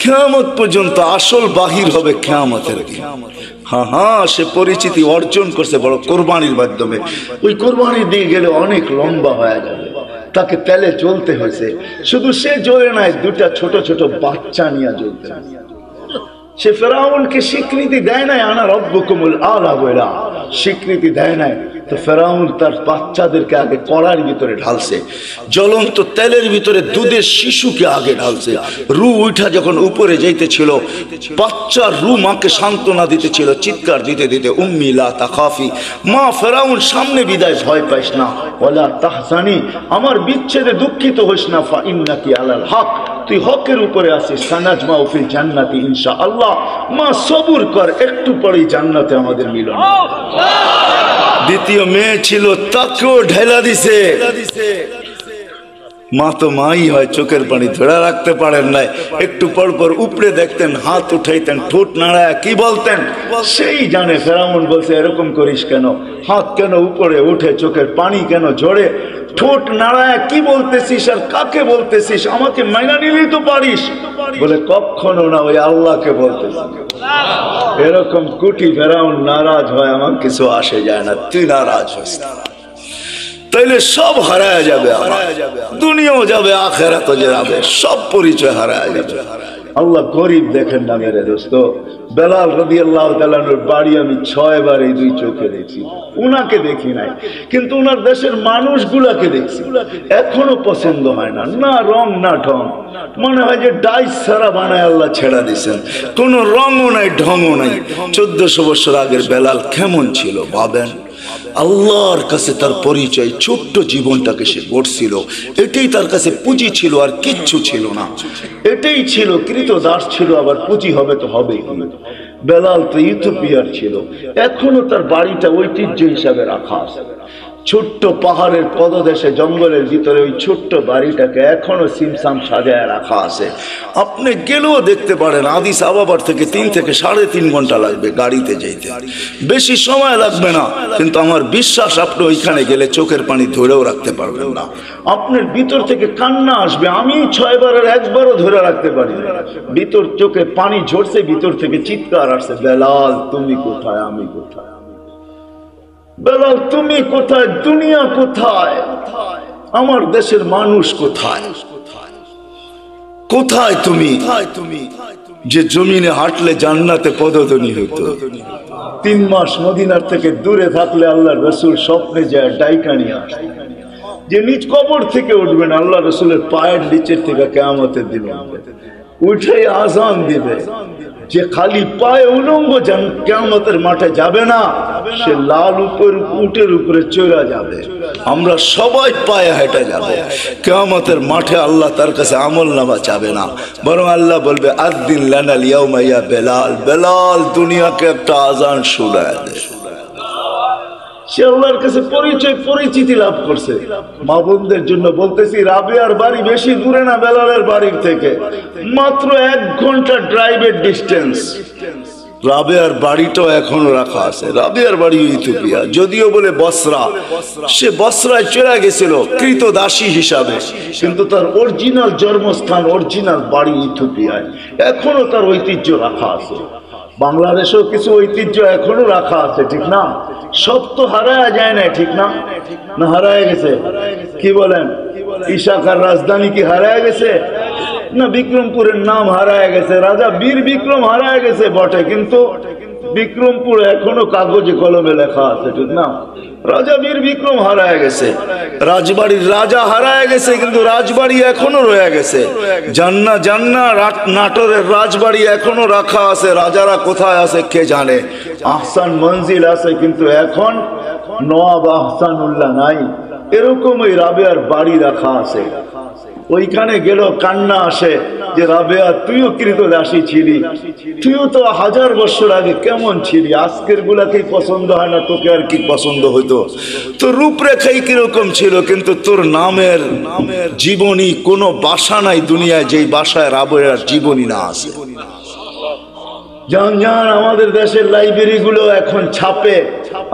কিয়ামত পর্যন্ত আসল বাহির হবে কিয়ামতের দিন। হ্যাঁ হ্যাঁ, সে পরিচিতি অর্জন করছে বড় কোরবানির মাধ্যমে। ওই কোরবানির দিয়ে গেলে অনেক লম্বা হয়ে যাবে, তাকে তেলে জ্বলতে হয়েছে। শুধু সে জ্বলে নাই, 2টা ছোট ছোট বাচ্চা নিয়ে জ্বলতে। সে ফেরাউনকে স্বীকৃতি দেয় নাই, আনা রব্বুকুমুল আলা বলা স্বীকৃতি দেয় নাই। তো ফেরাউন তার বাচ্চাদেরকে আগে কড়ার ভিতরে ঢালছে, জ্বলন্ত তেলের ভিতরে দুধের শিশুকে আগে ঢালছে। রু উঠা যখন উপরে যাইতেছিল, বাচ্চার রু মাকে সান্ত্বনা দিতেছিল, চিৎকার দিতে দিতে, উম্মি লা তাখাফি, মা ফেরাউন সামনে বিদায়, ভয় পাইস না, ওয়ালা তাহজানি, আমার বিচ্ছেদে দুঃখিত হইস না, ফা ইন্নাকি আলাল হক, তুই হকের উপরে আছিস, সানাজমাউ ফিল জান্নাতি ইনশাআল্লাহ, মা সবুর কর, একটু পরেই জান্নাতে আমাদের মিলন। দ্বিতীয় মেয়ে ছিল, তাকেও ঢেলা দিছে। মা তো মাই হয়, চোখের পানি ধরে রাখতে পারেন নাই, একটু পর পর উপরে দেখতেন, হাত উঠাইতেন, ঠোঁট নাড়ায় কি বলতেন সেই জানে। ফেরাউন বলছে এরকম করিস কেন, হাত কেন উপরে উঠে, চোখের পানি কেন ঝরে, ঠোঁট নাড়ায় কি বলতেছিস আর কাকে বলতেছিস, আমাকে মাইনা নিলেই তো পারিস। বলে কখনো না, ওই আল্লাহকে বলতেছি। এরকম কুটি ফেরাউন নারাজ হয়, আমার কিছু আসে যায় না, তুই নারাজ হইস না, তাইলে সব হারায় যাবে, দুনিয়াও যাবে, আখেরাতও যাবে, সব পরিচয় হারায় যাবে। আল্লাহ গরিব দেখেন না মেরে দোস্ত। বেলাল রাদিয়াল্লাহু তাআলা আনহুর বাড়ি আমি 6 বার এই 2 চোখে দেখছি, উনাকে দেখি নাই, কিন্তু উনার দেশের মানুষগুলাকে দেখছি। এখনো পছন্দ হয় না, না রং না ঢং, মনে হয় যে ডাইস ছাড়া বানায় আল্লাহ ছেড়া দিয়েছেন, কোনো রঙও নাই ঢংও নাই। 1400 বছর আগের বেলাল কেমন ছিল ভাবেন। আল্লাহর কাছে তার পরিচয়, ছোট্ট জীবনটাকে সে গড়ছিল, এটাই তার কাছে পুঁজি ছিল, আর কিচ্ছু ছিল না। এটাই ছিল, কৃতদাস ছিল, আবার পুঁজি হবে তো হবে কি। বেলাল তো ইথিওপিয়ার ছিল, এখনো তার বাড়িটা ঐতিহ্য হিসাবে রাখা আছে। ছোট্ট পাহাড়ের পদদেশে জঙ্গলের ভিতরে ওই ছোট্ট বাড়িটাকে এখনো সিমসাম সাজায় রাখা আছে। আপনি গেলেও দেখতে পারেন, আদিস আবাবার থেকে 3 থেকে 3.5 ঘন্টা লাগবে গাড়িতে যেতে, বেশি সময় লাগবে না। কিন্তু আমার বিশ্বাস আপনি ওইখানে গেলে চোখের পানি ধরেও রাখতে পারবেন না, আপনার ভিতর থেকে কান্না আসবে। আমি 6 বারের 1 বারও ধরে রাখতে পারি না, ভিতর চোখে পানি ঝরছে, ভিতর থেকে চিৎকার আসছে, বেলাল তুমি কোথায়, আমি কোথায়, বেলাল তুমি কোথায়, দুনিয়া কোথায়, আমার দেশের মানুষ কোথায়, কোথায় তুমি যে জমিনে হাঁটলে জান্নাতে পদধ্বনি হতো। 3 মাস মদিনার থেকে দূরে থাকলে আল্লাহ রসুল স্বপ্নে যায় ডাইকা নিয়ে আসে, যে নিজ কবর থেকে উঠবেন, আল্লাহ রসুলের পায়ের নিচের থেকে কিয়ামতের দিন উঠে আজান দিবে, যে খালি পায়ে উলঙ্গ কিয়ামতের মাঠে যাবে না, সে লাল উটের উপরে চড়া যাবে। আমরা সবাই পায়ে হেঁটে যাব কিয়ামতের মাঠে। আল্লাহ তার কাছে আমলনামা চাবে না, বরং আল্লাহ বলবে আযদিন লানাল ইয়াউমা ইয়া বেলাল, বেলাল দুনিয়াকে একটা আজান শোনায় দে। সে আল্লাহর কাছে পরিচয়, পরিচিতি লাভ করছে। মা বোনদের জন্য বলতেছি, রাবেয়ার বাড়ি বেশি দূরে না বেলালের বাড়ির থেকে, মাত্র 1 ঘন্টা ড্রাইভের ডিস্টেন্স। রাবেয়ার বাড়িটাও এখনো রাখা আছে। রাবেয়ার বাড়ি ইথিওপিয়া, যদিও বলে বসরা, সে বসরায় চলে গেছিল কৃতদাসী হিসাবে, কিন্তু তার অরিজিনাল জন্মস্থান, অরিজিনাল বাড়ি ইথিওপিয়ায়, এখনো তার ঐতিহ্য রাখা আছে। বাংলাদেশেও কিছু ঐতিহ্য এখনো রাখা আছে, ঠিক না? সব তো হারায় যায় না, ঠিক না? না হারায় গেছে? কি বলেন, ইশাকার রাজধানী কি হারায় গেছে? না বিক্রমপুরের নাম হারায় গেছে, রাজা বীর বিক্রম হারায় গেছে বটে, কিন্তু বিক্রমপুর এখনো কাগজে কলমে লেখা আছে, ঠিক না? রাজা বীর বিক্রম হারায় গেছে, রাজবাড়ির রাজা হারায় গেছে, কিন্তু রাজবাড়ি এখনো রয়ে গেছে। জান্না জান্না নাটোরের রাজবাড়ি এখনো রাখা আছে, রাজারা কোথায় আছে কে জানে। আহসান মঞ্জিল আছে, কিন্তু এখন নওয়াব আহসানুল্লাহ নাই। এরকম ওই রাবেয়ার বাড়ি রাখা আছে, ওইখানে গেল কান্না আসে যে রাবেয়া তুইও কৃতদাসী ছিলি, তুইও তো 1000 বছর আগে কেমন ছিলি, আজকের গুলাকেই পছন্দ হয় না, তোকে আর কি পছন্দ হইতো? তোর রূপরেখাই কিরকম ছিল, কিন্তু তোর নামের জীবনী কোনো বাসা নাই দুনিয়ায় যেই বাসায় রাবেয়ার জীবনী না আছে। জান জান আমাদের দেশের লাইব্রেরি গুলো এখন ছাপে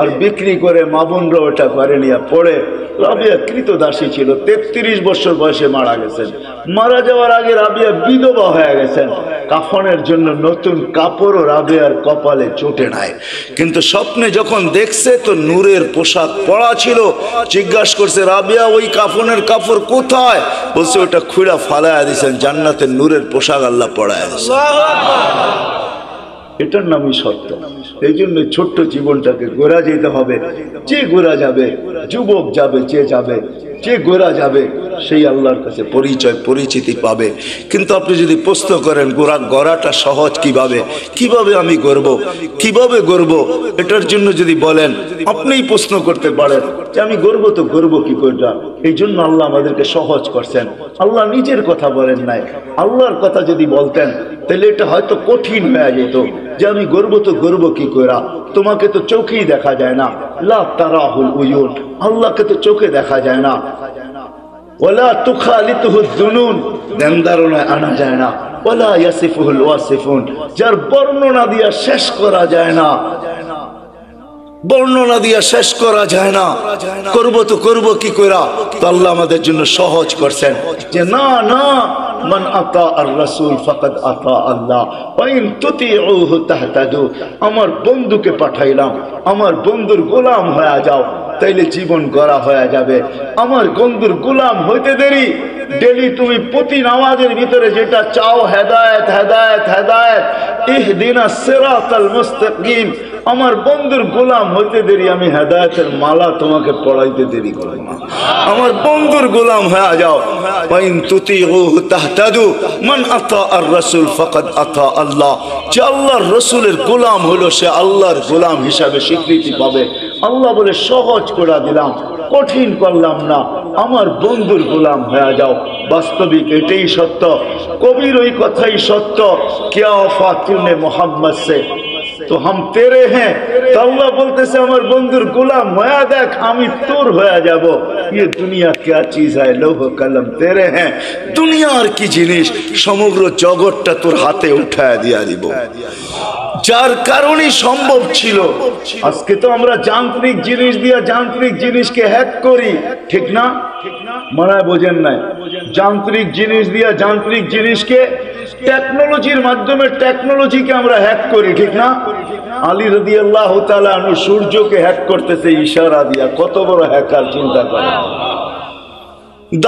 আর বিক্রি করে, মা বোনরা ওটা করে নিয়ে পড়ে। রাবেয়া কৃতদাসী ছিল, 33 বছর বয়সে মারা গেছেন। মারা যাওয়ার আগে রাবেয়া বিধবা হয়ে গেছেন। কাফনের জন্য নতুন কাপড়ও রাবেয়ার কপালে চোটে নাই, কিন্তু স্বপ্নে যখন দেখছে তো নূরের পোশাক পরা ছিল। জিজ্ঞাসা করছে, রাবেয়া ওই কাফনের কাপড় কোথায়? বলছে ওটা খুঁড়া ফালায়া দিয়েছেন, জান্নাতের নূরের পোশাক আল্লাহ পরায়া দিয়েছেন। এটার নামই সত্য। এই জন্য ছোট্ট জীবনটাকে গোরা যেতে হবে। যে গোরা যাবে, যুবক যাবে, যে যাবে, যে গোরা যাবে, সেই আল্লাহর কাছে পরিচয়, পরিচিতি পাবে। কিন্তু আপনি যদি প্রশ্ন করেন গড়াটা সহজ কিভাবে, কিভাবে আমি গড়ব, কিভাবে গড়ব, এটার জন্য যদি বলেন, আপনিই প্রশ্ন করতে পারেন যে আমি গড়ব তো গড়ব কি করে। এই জন্য আল্লাহ আমাদেরকে সহজ করছেন। আল্লাহ নিজের কথা বলেন নাই, আল্লাহর কথা যদি বলতেন তাহলে এটা হয়তো কঠিন হয়ে যেত যে আমি গর্ব তো গর্ব কি করা, তোমাকে তো চোখেই দেখা যায় না। লা তারাহুল উয়ুন, আল্লাহকে তো চোখে দেখা যায় না। ওয়ালা তুখালিতুহু যুনুন, ধ্যান ধারণায় আনা যায় না। ওয়ালা ইয়াসিফুহুল ওয়াসিফুন, যার বর্ণনা দিয়া শেষ করা যায় না, বর্ণনা দিয়া শেষ করা যায় না। করব তো করব কি করা, তো আল্লাহ আমাদের জন্য সহজ করছেন যে না না, মান আতা আর রাসূল ফাকাদ আতা আল্লাহ ওয়া ইন তুতিউহু তাহতাদু। আমার বন্ধুকে পাঠাইলাম, আমার বন্ধুর গোলাম হয়ে যাও, তাইলে জীবন গড়া হয়ে যাবে। আমার বন্ধুর গোলাম হইতে দেরি। ডেলি তুমি প্রতি নামাজের ভিতরে যেটা চাও, হেদায়েত হেদায়েত হেদায়েত, ইহদিনাস সিরাতাল মুস্তাকিম। আমার বন্ধুর গোলাম হইতে দেরি, আমি হেদায়েতের মালা তোমাকে পড়াইতে দেরি করব না। আমার বন্ধুর গোলাম হয়ে যাও। ওয়াইন তুতিউহু তাহতাদু, মান আতা আর রাসূল ফাকাদ আতা আল্লাহ। যে আল্লাহর রাসূলের গোলাম হলো সে আল্লাহর গোলাম হিসাবে স্বীকৃতি পাবে। আল্লাহ বলে সহজ করে দিলাম, কঠিন করলাম না। আমার বন্ধুর গোলাম হয়ে যাও। বাস্তবিক এটাই সত্য, কবির ওই কথাই সত্য। क्या वफा तूने मोहम्मद से तो हम तेरे हैं। तो अल्लाह बोलतेছে আমার বন্ধুর গোলাম হয়ে দেখ, আমি তোর হয়ে যাব। ये दुनिया क्या चीज है, लौह कलम तेरे हैं। দুনিয়ার কি জিনিস, সমগ্র জগৎটা তোর হাতে উঠায় দিয়া দিব। যার কারণে সম্ভব ছিল। আজকে তো আমরা যান্ত্রিক জিনিস দিয়ে যান্ত্রিক জিনিসকে হ্যাক করি, ঠিক না? মনে হয় বোঝেন নাই? যান্ত্রিক জিনিস দিয়ে যান্ত্রিক জিনিসকে, টেকনোলজির মাধ্যমে টেকনোলজিকে আমরা হ্যাক করি, ঠিক না? আলী রাদিয়াল্লাহু তাআলা আনহু সূর্যকে হ্যাক করতেছে ইশারা দিয়া। কত বড় হ্যাকার, চিন্তা করেন।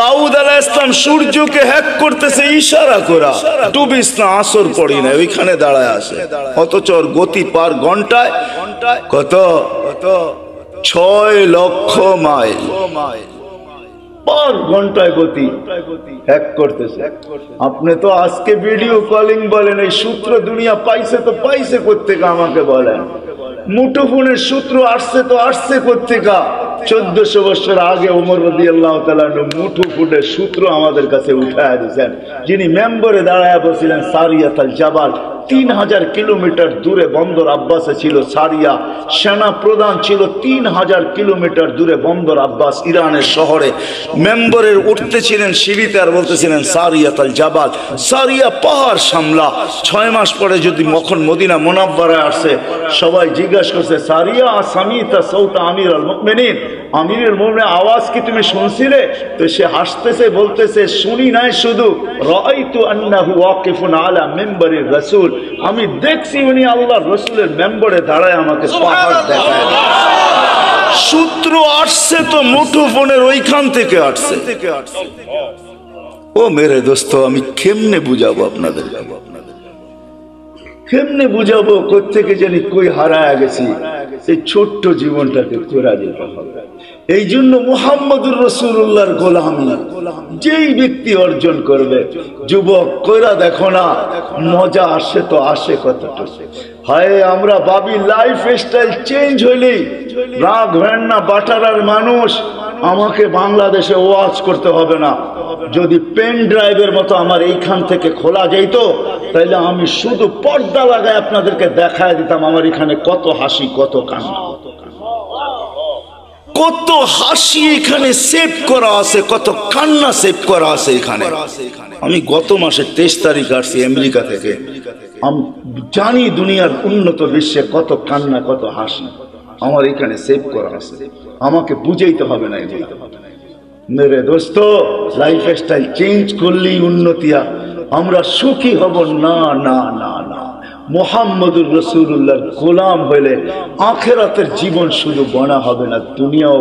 দাউদ আলাইহিস সালাম সূর্যকে হ্যাক করতেছে ইশারা করা। ডুবিস না, আসর পড়ি না, ওইখানে দাঁড়ায় আছে। অথচ ওর গতি পার ঘন্টায় কত 6 লক্ষ মাইল পার ঘন্টায় গতি হ্যাক করতেছে। আপনি তো আজকে ভিডিও কলিং বলেন, এই সূত্র দুনিয়া পাইছে তো পাইছে কোত্থেকে আমাকে বলেন? মুঠোফোনের সূত্র আসছে তো আসছে কোত্থেকে? 1400 বছর আগে ওমর রাদিয়াল্লাহু তাআলা মুঠোফোনের সূত্র আমাদের কাছে উঠায় দিয়েছেন। যিনি মেম্বরে দাঁড়ায় বসছিলেন সারিয়াতুল জাবাল, 3000 কিলোমিটার দূরে বন্দর আব্বাসে ছিল সারিয়া। সেনা প্রধান ছিল 3000 কিলোমিটার দূরে বন্দর আব্বাস ইরানের শহরে। মেম্বরের উঠতেছিলেন সিঁড়িতে আর বলতেছিলেন সারিয়াতুল জাবাল, সারিয়া পাহাড় সামলা। 6 মাস পরে যদি মখন মদিনা মুনাওয়ারায় আসছে, সবাই জিজ্ঞাসা করছে সারিয়া সামিতা সাউতা আমির আল মুমিনিন, আমিরুল মুমিনিন আওয়াজ কি তুমি শুনছিলে? তো সে হাসতেছে, বলতেছে শুনি নাই, শুধু রাআইতু আন্নাহু ওয়াকিফুন আলা মিম্বারির রাসূল, আমি দেখছি উনি আল্লাহর রাসূলের মেম্বরে দাঁড়ায় আমাকে পাহাড় দেখায়। সূত্র আসছে তো মুঠোফোনের ওইখান থেকে আসছে। ও মেরে দোস্ত, আমি কেমনে বুঝাবো আপনাদের, কেমনে বুঝাবো? কোত্থেকে জানি কই হারায় গেছি। এই ছোট্ট জীবনটাকে করা যেতে হবে। এই জন্য মুহাম্মদুর রাসূলুল্লাহর গোলামি যেই ব্যক্তি অর্জন করবে, যুবক কইরা দেখো না, মজা আসে তো আসে কতটা। হায় আমরা ভাবি লাইফ স্টাইল চেঞ্জ হইলেই রাগ হয় না। বাটারার মানুষ, আমাকে বাংলাদেশে ওয়াজ করতে হবে না। যদি পেন ড্রাইভের মতো আমার এইখান থেকে খোলা যেত, তাইলে আমি শুধু পর্দা লাগায় আপনাদেরকে দেখায় দিতাম আমার এখানে কত হাসি, কত কান্না, কত হাসি এখানে সেভ করা আছে, কত কান্না সেভ করা আছে এখানে। আমি গত মাসে 23 তারিখ আসছি আমেরিকা থেকে। আমি জানি দুনিয়ার উন্নত বিশ্বে কত কান্না, কত হাসি আমার এখানে সেভ করা আছে। আমাকে বুঝাইতে হবে না এগুলো। মেরে দোস্ত, লাইফ স্টাইল চেঞ্জ করলেই উন্নতিয়া, আমরা সুখী হব না। না না না, মুহাম্মদুর রাসূলুল্লাহর গোলাম হইলে আখিরাতের জীবন শুধু গণা হবে না, দুনিয়াও।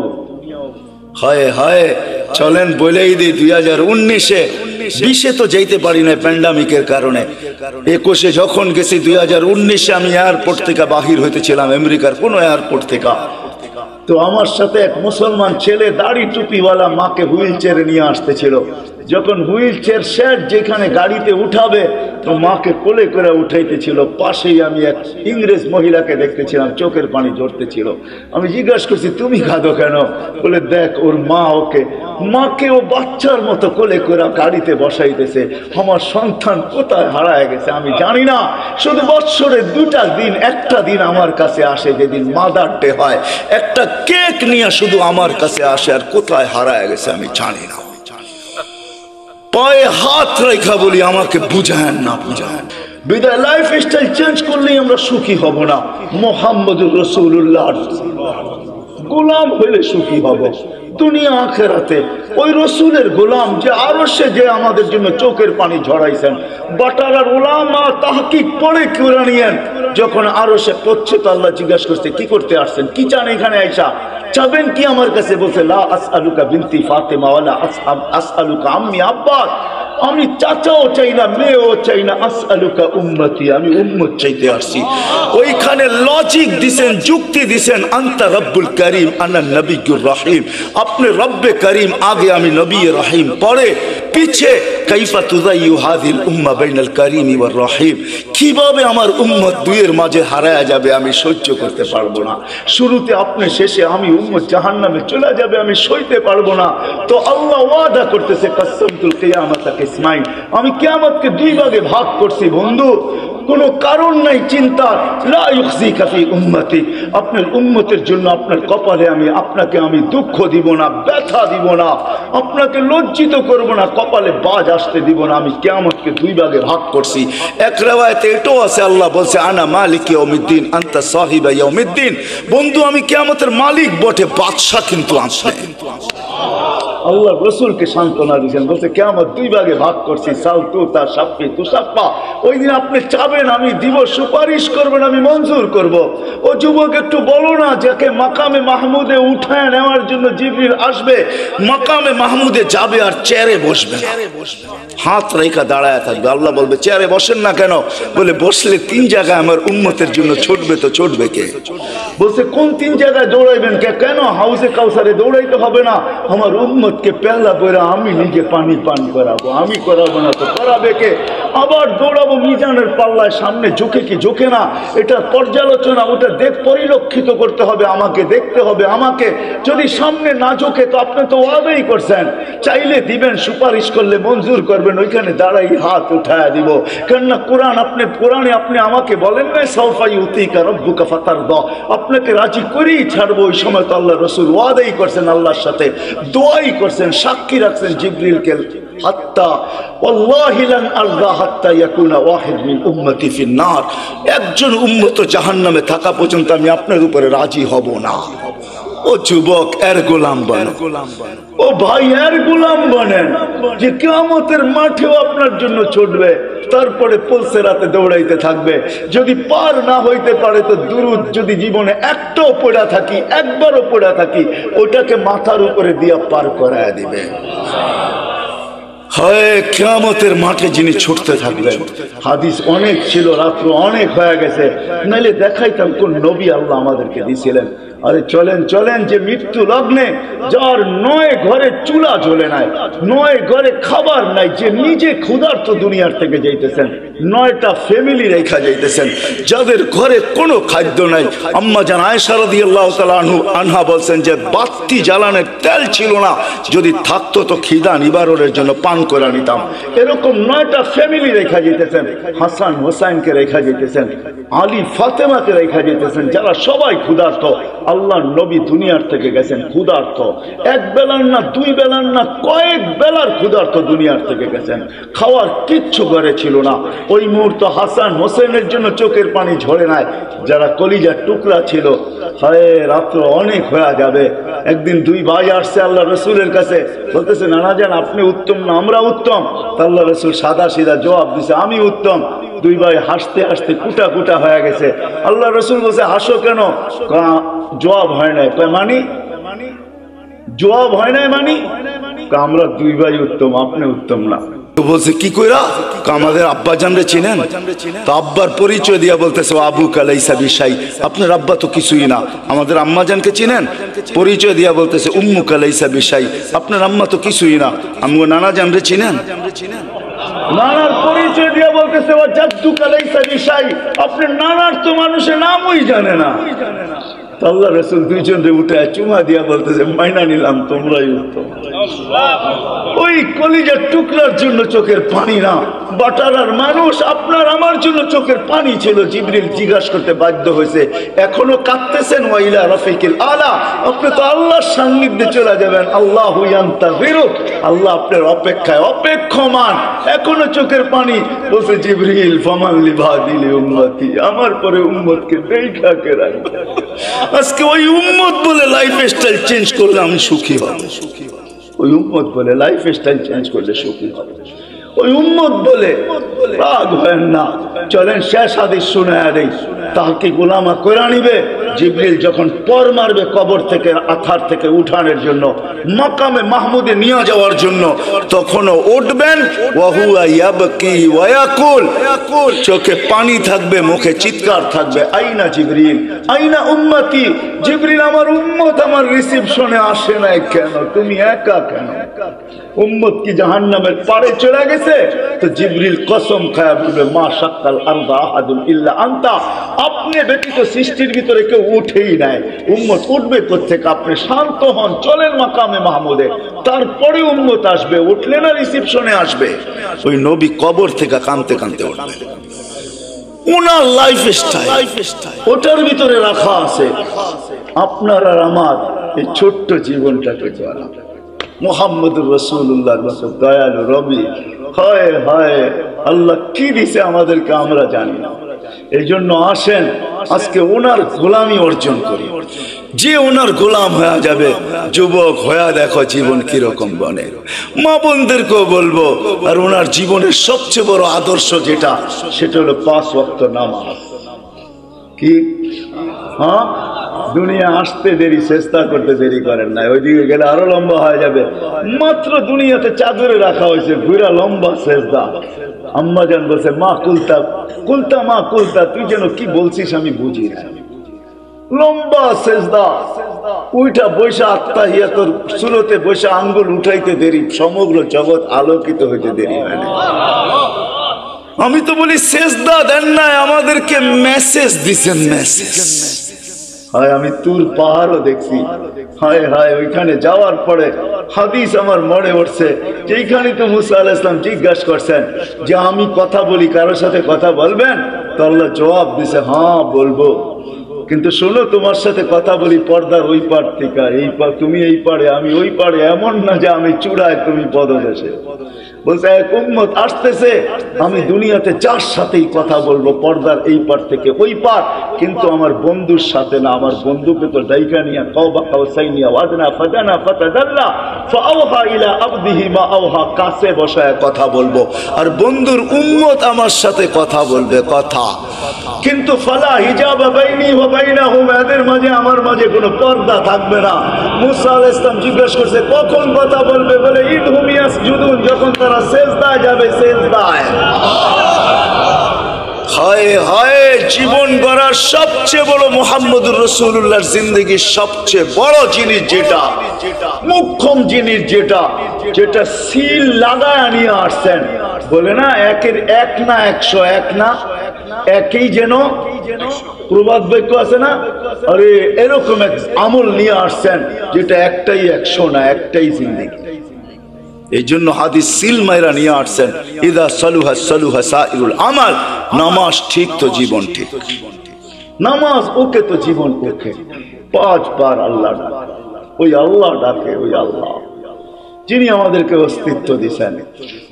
হায় হায়, চলেন বলেই দিই 2019-এ 20-এ তো যেতে পারি না প্যান্ডামিকের কারণে। 21-এ যখন গেছি, 2019-এ আমি এয়ারপোর্ট থেকে বাহির হইতেছিলাম, আমেরিকার কোন এয়ারপোর্ট থেকে। তো আমার সাথে এক মুসলমান ছেলে দাড়ি টুপিওয়ালা মাকে হুইল চেয়ারে নিয়ে আসতেছিল। যখন হুইল চেয়ার সেট যেখানে গাড়িতে উঠাবে, তো মাকে কোলে করে উঠাইতেছিল। পাশেই আমি এক ইংরেজ মহিলাকে দেখতেছিলাম, চোখের পানি ঝরতেছিল। আমি জিজ্ঞাসা করছি তুমি কাঁদো কেন? বলে দেখ ওর মা মাকে ও বাচ্চার মতো কোলে করে গাড়িতে বসাইতেছে। আমার সন্তান কোথায় হারায় গেছে আমি জানি না। শুধু বৎসরে 2টা দিন, একটা দিন আমার কাছে আসে যেদিন মাদার ডে হয়, একটা কেক নিয়ে শুধু আমার কাছে আসে, আর কোথায় হারায় গেছে আমি জানি না। পায়ে হাত রেখা বলি আমাকে বুঝায়েন না, বুঝায়েন। বিদায় লাইফ স্টাইল চেঞ্জ করলেই আমরা সুখী হব না। মুহাম্মদুর রাসূলুল্লাহর গোলাম হইলে সুখী হব দুনিয়া আখিরাতে। ওই রাসূলের গোলাম যে আরশে যে আমাদের জন্য চোখের পানি ঝরাইছেন। বাটারার উলামা তাহকিক পড়ে কুরআনিয়ান যখন আরশে পৌঁছে, তো আল্লাহ জিজ্ঞাসা করতে কি করতে আসছেন, কি চান এখানে আইসা? চাবেন কি আমার কাছে? বলছে লা আসআলুকা বিনতি ফাতেমা ওয়ালা আসআলুকা আম্মি আব্বাস, আমি চাচাও চাই না, মেয়েও চাই না, আসআলুকা উম্মতি, আমি উম্মত চাইতে আসছি। ওইখানে লজিক দিছেন, যুক্তি দিছেন, আনতা রব্বুল করিম আনা নবিয়্যুর রহিম, আপনি রব্বে করিম আগে, আমি নবী রহিম পরে, পিছে কাইফা তুযায়্যু হাযিল উম্মাহ বাইনাল করিম ওয়ার রহিম, কিভাবে আমার উম্মত দুইয়ের মাঝে হারায়া যাবে আমি সহ্য করতে পারবো না। শুরুতে আপনি, শেষে আমি, উম্মত জাহান্নামে চলে যাবে আমি সইতে পারবো না। তো আল্লাহ ওয়াদা করতেছে কাসসামতুল কিয়ামাতা কিসমাইন, আমি কিয়ামতকে দুই ভাগে ভাগ করছি বন্ধু, কোনো কারণ নাই চিন্তা। লা ইউখজিকা ফি উম্মতি, আপনার উম্মতের জন্য আপনার কপালে আমি, আপনাকে আমি দুঃখ দিব না, ব্যথা দিব না, আপনাকে লজ্জিত করব না, কপালে বাজ আসতে দিব না। আমি কিয়ামতকে দুই ভাগে ভাগ করছি। এক riwayate এটাও আছে, আল্লাহ বলছে আনা মালিক ইয়াউমিদ্দিন আনতা সাহিবা ইয়াউমিদ্দিন, বন্ধু আমি কিয়ামতের মালিক বটে, বাদশা কিন্তু আপনি। আল্লাহ রসুলকে সান্ত্বনা দিয়েছেন, বলছে কিয়ামত দুই ভাগে ভাগ করছি, সাল তুতা সাফি তুসাফা, ওই দিন আপনি চাবেন আমি দিব, সুপারিশ করবেন আমি মঞ্জুর করব। ও যুবক একটু বলো না, যাকে মাকামে মাহমুদে উঠায় নেওয়ার জন্য জিবরিল আসবে, মাকামে মাহমুদে যাবে আর চেয়ারে বসবে, হাত রেখা দাঁড়ায় থাকবে। আল্লাহ বলবে চেয়ারে বসেন না কেন? বলে বসলে তিন জায়গায় আমার উম্মতের জন্য ছুটবে, তো ছুটবে কে? বলছে কোন তিন জায়গায় দৌড়াইবেন? কেন হাউজে কাউসারে দৌড়াইতে হবে না, আমার উম্মতকে পেল্লা করে আমি নিজে পানি পান করাবো, আমি করাবো না তো করাবে কে? আবার দৌড়াবো মিজানের পাল্লায়, সামনে ঝুঁকে কি ঝুঁকে না, এটা পর্যালোচনা, ওটা পরিলক্ষিত করতে হবে আমাকে, দেখতে হবে আমাকে। যদি সামনে না ঝুঁকে তো আপনি তো ওয়াদাই করছেন, চাইলে দিবেন, সুপারিশ করলে মঞ্জুর করবেন, ওইখানে দাঁড়াই হাত উঠায় দিব। কেননা কোরআনে আপনি আমাকে বলেন না সাউফা ইউতিকা রাব্বুকা ফাতারদা, আপনাকে রাজি করেই ছাড়বো। ওই সময় তো আল্লাহ রসুল ওয়াদাই করছেন, আল্লাহর সাথে দোয়াই করছেন, সাক্ষী রাখছেন জিবরিলকে, হাত্তা ওয়াল্লাহি লান আরদা হাত্তা ইয়াকুনা ওয়াহিদ মিন উম্মতি ফিন নার, একজন উম্মত জাহান্নামে থাকা পর্যন্ত আমি আপনার উপরে রাজি হব না। ও যুবক এর গোলাম বনেন, ও ভাই এর গোলাম বনেন, যে কিয়ামতের মাঠেও আপনার জন্য ছুটবে, তারপরে পুলসেরাতে দৌড়াইতে থাকবে। যদি পার না হইতে পারে তো দুরুদ যদি জীবনে একটাও পড়া থাকি, একবারও পড়া থাকি, ওটাকে মাথার উপরে দিয়া পার করায় দিবে। হয় কিয়ামতের মাঠে যিনি ছুটতে থাকবেন। হাদিস অনেক ছিল, রাত্র অনেক হয়ে গেছে, নাইলে দেখাইতাম কোন নবী আল্লাহ আমাদেরকে দিয়েছিলেন। আরে চলেন চলেন, যে মৃত্যু লগ্নে, যার 9 ঘরে চুলা জ্বলে নাই, 9 ঘরে খাবার নাই, যে নিজে ক্ষুধার্ত দুনিয়ার থেকে যাইতেছেন, 9টা ফ্যামিলি রেখা যাইতেছেন, যাদের ঘরে কোনো খাদ্য নাই। আম্মা জান আয়েশা রাদিয়াল্লাহু তাআলা আনহা বলছেন যে বাতি জ্বালানোর তেল ছিল না, যদি থাকতো তো খিদা নিবারণের জন্য পান করে নিতাম। এরকম 9টা ফ্যামিলি রেখা যেতেছেন, হাসান হোসাইনকে রেখা যেতেছেন, আলী ফাতেমাকে রেখা যেতেছেন, যারা সবাই ক্ষুধার্ত। আল্লাহর নবী দুনিয়ার থেকে গেছেন ক্ষুধার্ত, এক বেলার না, দুই বেলার না, কয়েক বেলার ক্ষুধার্ত দুনিয়ার থেকে গেছেন, খাওয়ার কিচ্ছু ঘরে ছিল না। ওই মুহূর্তে হাসান হোসেনের জন্য চোখের পানি ঝরে নাই, যারা কলিজার টুকরা ছিল। হায় রাত্র অনেক হয়ে যাবে। একদিন দুই ভাই আসছে আল্লাহ রসুলের কাছে, বলতেছে নানা যান আপনি উত্তম না আমরা উত্তম? আল্লাহ রসুল সাদা সিধা জবাব দিছে আমি উত্তম। দুই ভাই হাসতে হাসতে কুটা কুটা হয়ে গেছে। আল্লাহ রসুল বলছে হাসো কেন? জবাব হয় নাই। মানি জবাব হয় নাই, মানি আমরা দুই ভাই উত্তম, আপনি উত্তম না। বলছে কি কইরা? আমাদের আব্বা জানরে চিনেন? তো আব্বার পরিচয় দিয়া বলতেছে আবু কালাইসা বিশাই, আপনার আব্বা তো কিছুই না। আমাদের আম্মা জানকে চিনেন? পরিচয় দিয়া বলতেছে উম্মু কালাইসা বিশাই, আপনার আম্মা তো কিছুই না। আমগো নানা জানরে চিনেন? নানার পরিচয় দিয়া বলতেছে ও জাদ্দু কালাইসা বিশাই, আপনার নানার তো মানুষের নামই জানে না। আল্লাহ রসুল দুইজনরে উঠে চুমা দিয়া বলতেছে মাইনা নিলাম, তোমরাই উত্তম। ওই কলিজার টুকরার জন্য চোখের পানি না, বাটারার মানুষ আপনার আমার জন্য চোখের পানি ছিল। জিবরিল জিজ্ঞাসা করতে বাধ্য হয়েছে এখনো কাঁদতেছেন? ওয়াইলা রফিকিল আলা, আপনি তো আল্লাহর সান্নিধ্যে চলে যাবেন। আল্লাহু ইয়ান্তাযিরুক, আল্লাহ আপনার অপেক্ষায় অপেক্ষমান, এখনো চোখের পানি। বলছে জিবরিল ফামান লিবাদিল উম্মতি, আমার পরে উম্মতকে দেখা কে রাখবে। আজকে ওই উম্মত বলে লাইফ স্টাইল চেঞ্জ করলে আমি সুখী হব, ওই উম্মত বলে লাইফ স্টাইল চেঞ্জ করলে সুখী হবে। ওই উম্মত বলে রাগ হয় না। চলেন শেষ হাদিস শুনে দেই, তাকে গোলামা করে নিবে। জিবরিল যখন পর মারবে কবর থেকে, আথার থেকে উঠানোর জন্য, মাকামে মাহমুদে নিয়ে যাওয়ার জন্য, তখনও উঠবেন ওয়া হুয়া ইয়াবকি ওয়া ইয়াকুল, চোখে পানি থাকবে, মুখে চিৎকার থাকবে, আইনা জিবরিল আইনা উম্মতি। জিবরিল আমার উম্মত আমার রিসিপশনে আসে নাই কেন? তুমি একা কেন? উম্মত কি জাহান্নামের পারে চলে গেছে? তো জিবরিল কসম খায়া বলবে মা শাক্কাল আরদা আহাদুন ইল্লা আনতা, আপনি ব্যতীত সৃষ্টির ভিতরে কেউ উঠেই নাই। উম্মত উঠবে কোত্থেকে? আপনি শান্ত হন, চলেন মাকামে মাহমুদে, তারপরে উম্মত আসবে। উঠলে না রিসিপশনে আসবে। ওই নবী কবর থেকে কাঁদতে কাঁদতে উঠবে। ওনার লাইফ স্টাইল ওটার ভিতরে রাখা আছে। আপনার আর আমার এই ছোট্ট জীবনটাকে যারা মুহাম্মদুর রাসূলুল্লাহর মতো দয়ালু রবি, হায় হায় আল্লাহ কি দিছে আমাদেরকে আমরা জানি না। এই জন্য আসেন আজকে ওনার গোলামি অর্জন করি। যে ওনার গোলাম হয়ে যাবে, যুবক হয়ে দেখো জীবন কিরকম বনে। মা বোনদেরকেও বলবো, আর ওনার জীবনের সবচেয়ে বড় আদর্শ যেটা, সেটা হলো 5 ওয়াক্ত নামাজ। কি হ্যাঁ, দুনিয়া আসতে দেরি, চেষ্টা করতে দেরি করেন না, ওইদিকে গেলে আরো লম্বা হয়ে যাবে। মাত্র দুনিয়াতে চাদরে রাখা হয়েছে, ঘুরা লম্বা সেজদা। আম্মা জান বলছে মা কুলতা কুলতা মা কুলতা, তুই যেন কি বলছিস আমি বুঝি না। লম্বা সেজদা, উইটা বৈশা আত্মাহিয়াতর সুরতে বৈশা আঙ্গুল উঠাইতে দেরি, সমগ্র জগৎ আলোকিত হইতে দেরি হয় না। আমি তো বলি সেজদা দেন নাই, আমাদেরকে মেসেজ দিছেন, মেসেজ। হায় আমি তুর পাহাড়ও দেখছি, হায় হায় ওইখানে যাওয়ার পরে হাদিস আমার মনে উঠছে, যেখানে তো মুসা আলাইহিস সালাম জিজ্ঞাসা করছেন যে আমি কথা বলি, কারোর সাথে কথা বলবেন? তো আল্লাহ জবাব দিছে হ্যাঁ বলবো, কিন্তু শোনো তোমার সাথে কথা বলি পর্দার ওই পার থেকে এই পার, তুমি এই পারে আমি ওই পারে, এমন না যে আমি চূড়ায় তুমি পদদেশে। বলছে এক উম্মত আসতেছে, আমি দুনিয়াতে যার সাথেই কথা বলবো পর্দার এই পার থেকে ওই পার, কিন্তু আমার বন্ধুর সাথে না। আমার বন্ধুকে তো ডাইকা নিয়া কাওবা কাউসাইনিয়া ওয়াদনা ফাদানা ফাতাদাল্লা ফাআওহা ইলা আবদিহি মা আওহা, কাছে বসায় কথা বলবো, আর বন্ধুর উম্মত আমার সাথে কথা বলবে কথা। কিন্তু ফালা হিজাব বাইনি ওয়া বাইনাহুম, এদের মাঝে আমার মাঝে কোনো পর্দা থাকবে না। মুসা আলাইহিস সালাম জিজ্ঞাসা করছে কখন কথা বলবে? বলে ইদহুম ইয়াসজুদুন, যখন তারা সেজদায় যাবে, সেজদায়। হায় হায়, জীবন গড়ার সবচেয়ে বড় মুহাম্মদুর রাসূলুল্লাহর জিন্দেগির সবচেয়ে বড় জিনিস যেটা, মুখ্যম জিনিস যেটা, যেটা সিল লাগায় নিয়ে আসছেন। বলে না একের এক না 100, এক না একই যেন প্রবাদ বাক্য আছে না, আরে এরকম এক আমল নিয়ে আসছেন যেটা একটাই 100 না, একটাই জিন্দেগি। এই জন্য হাদিস সিল মাইরা নিয়ে আসছেন, ইদা সালুহা সালুহা সাইরুল আমাল, নামাজ ঠিক তো জীবন ঠিক, নামাজ ওকে তো জীবন ওকে। 5 বার আল্লাহ ডাকে, ওই আল্লাহ ডাকে, ওই আল্লাহ যিনি আমাদেরকে অস্তিত্ব দিয়েছেন,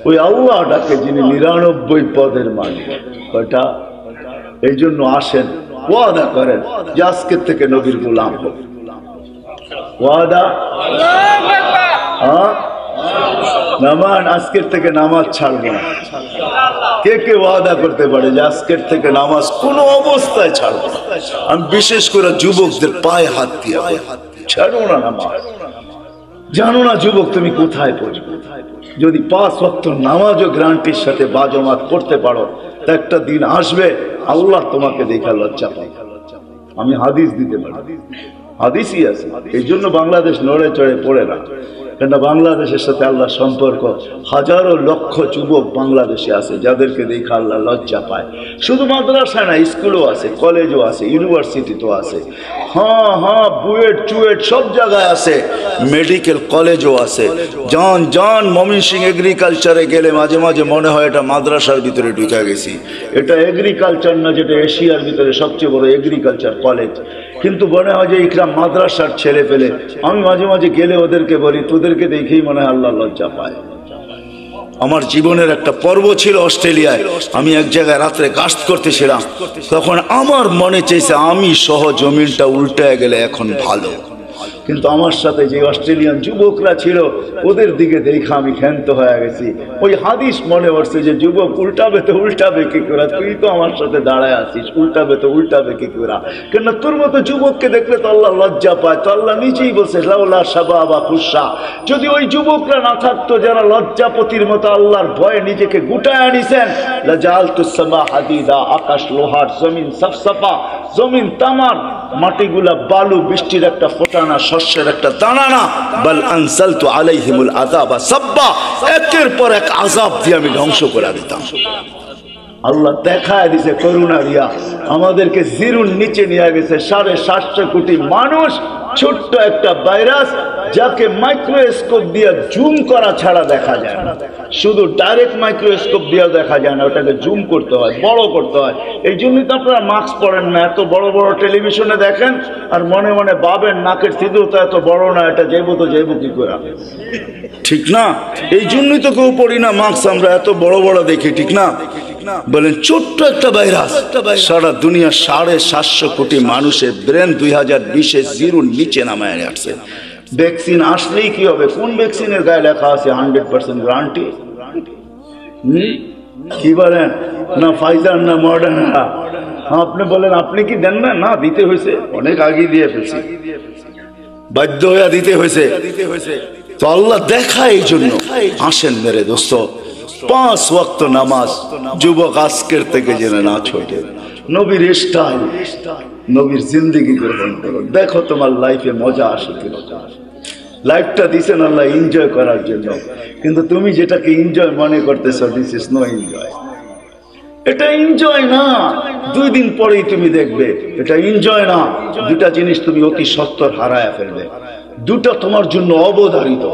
ওই আল্লাহ ডাকে যিনি 99 পদের মালিক। কয়টা? এই জন্য আসেন, ওয়াদা করেন যে আজকের থেকে নবীর গোলাম হোক। ওয়াদা, হ্যাঁ নামান, আজকের থেকে নামাজ ছাড়বো না। কে কে ওয়াদা করতে পারে যে আজকের থেকে নামাজ কোনো অবস্থায় ছাড়বো না? আমি বিশেষ করে যুবকদের পায়ে হাত দিয়ে ছাড়বো না নামাজ। জানো না যুবক তুমি কোথায় পড়বে? যদি 5 ওয়াক্ত নামাজও গ্যারান্টির সাথে বাজমাত করতে পারো, তা একটা দিন আসবে আল্লাহ তোমাকে দেখা লজ্জা পাবে। আমি হাদিস দিতে পারি, হাদিসই আছে। এই জন্য বাংলাদেশ নড়ে চড়ে পড়ে না, কেন বাংলাদেশের সাথে আল্লাহ সম্পর্ক। হাজারো লক্ষ যুবক বাংলাদেশে আছে যাদেরকে দেখে আল্লাহ লজ্জা পায়। শুধু মাদ্রাসা না, স্কুলও আছে, কলেজও আছে, ইউনিভার্সিটি তো আছে, হ্যাঁ হ্যাঁ বুয়েট চুয়েট সব জায়গায় আছে, মেডিকেল কলেজও আছে। জন জন ময়মনসিংহ এগ্রিকালচারে গেলে মাঝে মাঝে মনে হয় এটা মাদ্রাসার ভিতরে ঢুকে গেছি। এটা এগ্রিকালচার না, যেটা এশিয়ার ভিতরে সবচেয়ে বড় এগ্রিকালচার কলেজ, কিন্তু মনে হয় যে ইকরাম মাদ্রাসার ছেলে পেলে। আমি মাঝে মাঝে গেলে ওদেরকে বলি তোদেরকে দেখেই মনে হয় আল্লাহ লজ্জা পায়। আমার জীবনের একটা পর্ব ছিল অস্ট্রেলিয়ায়, আমি এক জায়গায় রাত্রে গাস্ত করতেছিলাম, তখন আমার মনে চাইছে আমি সহ জমিনটা উল্টে গেলে এখন ভালো। কিন্তু আমার সাথে যে অস্ট্রেলিয়ান যুবকরা ছিল ওদের দিকে দেখে আমি ক্ষান্ত হয়ে গেছি। ওই হাদিস মনে পড়ছে যে যুবক উল্টাবে তো উল্টাবে কি করে, তুই তো আমার সাথে দাঁড়ায় আছিস, উল্টাবে তো উল্টাবে কি করে। কেন তোর মতো যুবককে দেখলে তো আল্লাহ লজ্জা পায়। তো আল্লাহ নিজেই বলছে লাউলা শাবাবা খুশা, যদি ওই যুবকরা না থাকতো যারা লজ্জাপতির মতো আল্লাহর ভয়ে নিজেকে গুটায় আনিছেন, লাজালতুস সামা হাদিদা, আকাশ লোহার, জমিন সফসফা, জমিন তামার, মাটিগুলা বালু, বৃষ্টির একটা ফোঁটা না, শস্যের একটা দানা না। বাল আনসালতু আলাইহিমুল আযাবা সাব্বা, একের পর এক আযাব দিয়ে আমি ধ্বংস করে দিতাম। আল্লাহ দেখায় দিছে করুণা দিয়া, আমাদেরকে জিরুর নিচে নিয়ে গেছে। 750 কোটি মানুষ, ছোট্ট একটা ভাইরাস যাকে মাইক্রোস্কোপ দিয়ে জুম করা ছাড়া দেখা যায় না। শুধু ডাইরেক্ট মাইক্রোস্কোপ দিয়ে দেখা যায় না, ওটাকে জুম করতে হয়, বড় করতে হয়। এই জন্যই তো আপনারা মাস্ক পরেন না। এত বড় বড় টেলিভিশনে দেখেন আর মনে মনে ভাবেন নাকের ছিদ্রটা এত বড় না, এটা যাইব তো যাইব কি করে, ঠিক না? এই জন্যই তো কেউ পড়ি না মাস্ক, আমরা এত বড় বড় দেখি, ঠিক না? বলেন ছোট্ট একটা ভাইরাস সারা দুনিয়া 750 কোটি মানুষের ব্রেন 2020-এ জিরোর নিচে নামায় আসছে। ভ্যাকসিন আসলেই কি হবে? কোন ভ্যাকসিনের গায়ে লেখা আছে 100% গ্যারান্টি? কি বলেন? না ফাইজার না মডার্না। আপনি বলেন আপনি কি দেন না? না, দিতে হয়েছে, অনেক আগে দিয়ে ফেলছি, বাধ্য হয়ে দিতে হয়েছে। তো আল্লাহ দেখায় এই জন্য। আসেন মেরে দোস্ত, 5 ওয়াক্ত নামাজ যুবক আজকের থেকে জেনে না ছোটে। নবীর স্টাইল, নবীর জিন্দেগি গ্রহণ করো, দেখো তোমার লাইফে মজা আসে কিনা। লাইফটা দিছেন আল্লাহ এনজয় করার জন্য, কিন্তু তুমি যেটাকে এনজয় মনে করতেছো, দিস ইজ নো এনজয়। এটা এনজয় না, 2 দিন পরেই তুমি দেখবে এটা এনজয় না। দুটা জিনিস তুমি অতি সত্বর হারায় ফেলবে, দুটো তোমার জন্য অবধারিত।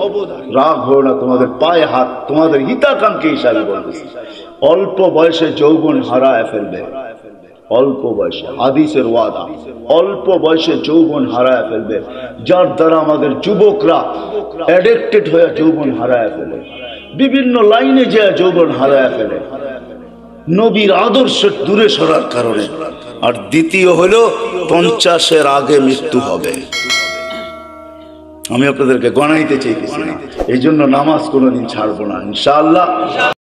রাগ হো না, তোমাদের পায়ে হাত, তোমাদের হিতাকাঙ্ক্ষী হিসাবে বলতেছি। অল্প বয়সে যৌবন হারায় ফেলবে, অল্প বয়সে, হাদিসের ওয়াদা, অল্প বয়সে যৌবন হারায় ফেলবে। যার দ্বারা আমাদের যুবকরা অ্যাডিক্টেড হয়ে যৌবন হারায় ফেলে, বিভিন্ন লাইনে যে যৌবন হারায় ফেলে, নবীর আদর্শ দূরে সরার কারণে। আর দ্বিতীয় হলো 50-এর আগে মৃত্যু হবে। আমি আপনাদেরকে গণাইতে চাইতেছি না, এই জন্য নামাজ কোনোদিন ছাড়বো না ইনশাআল্লাহ।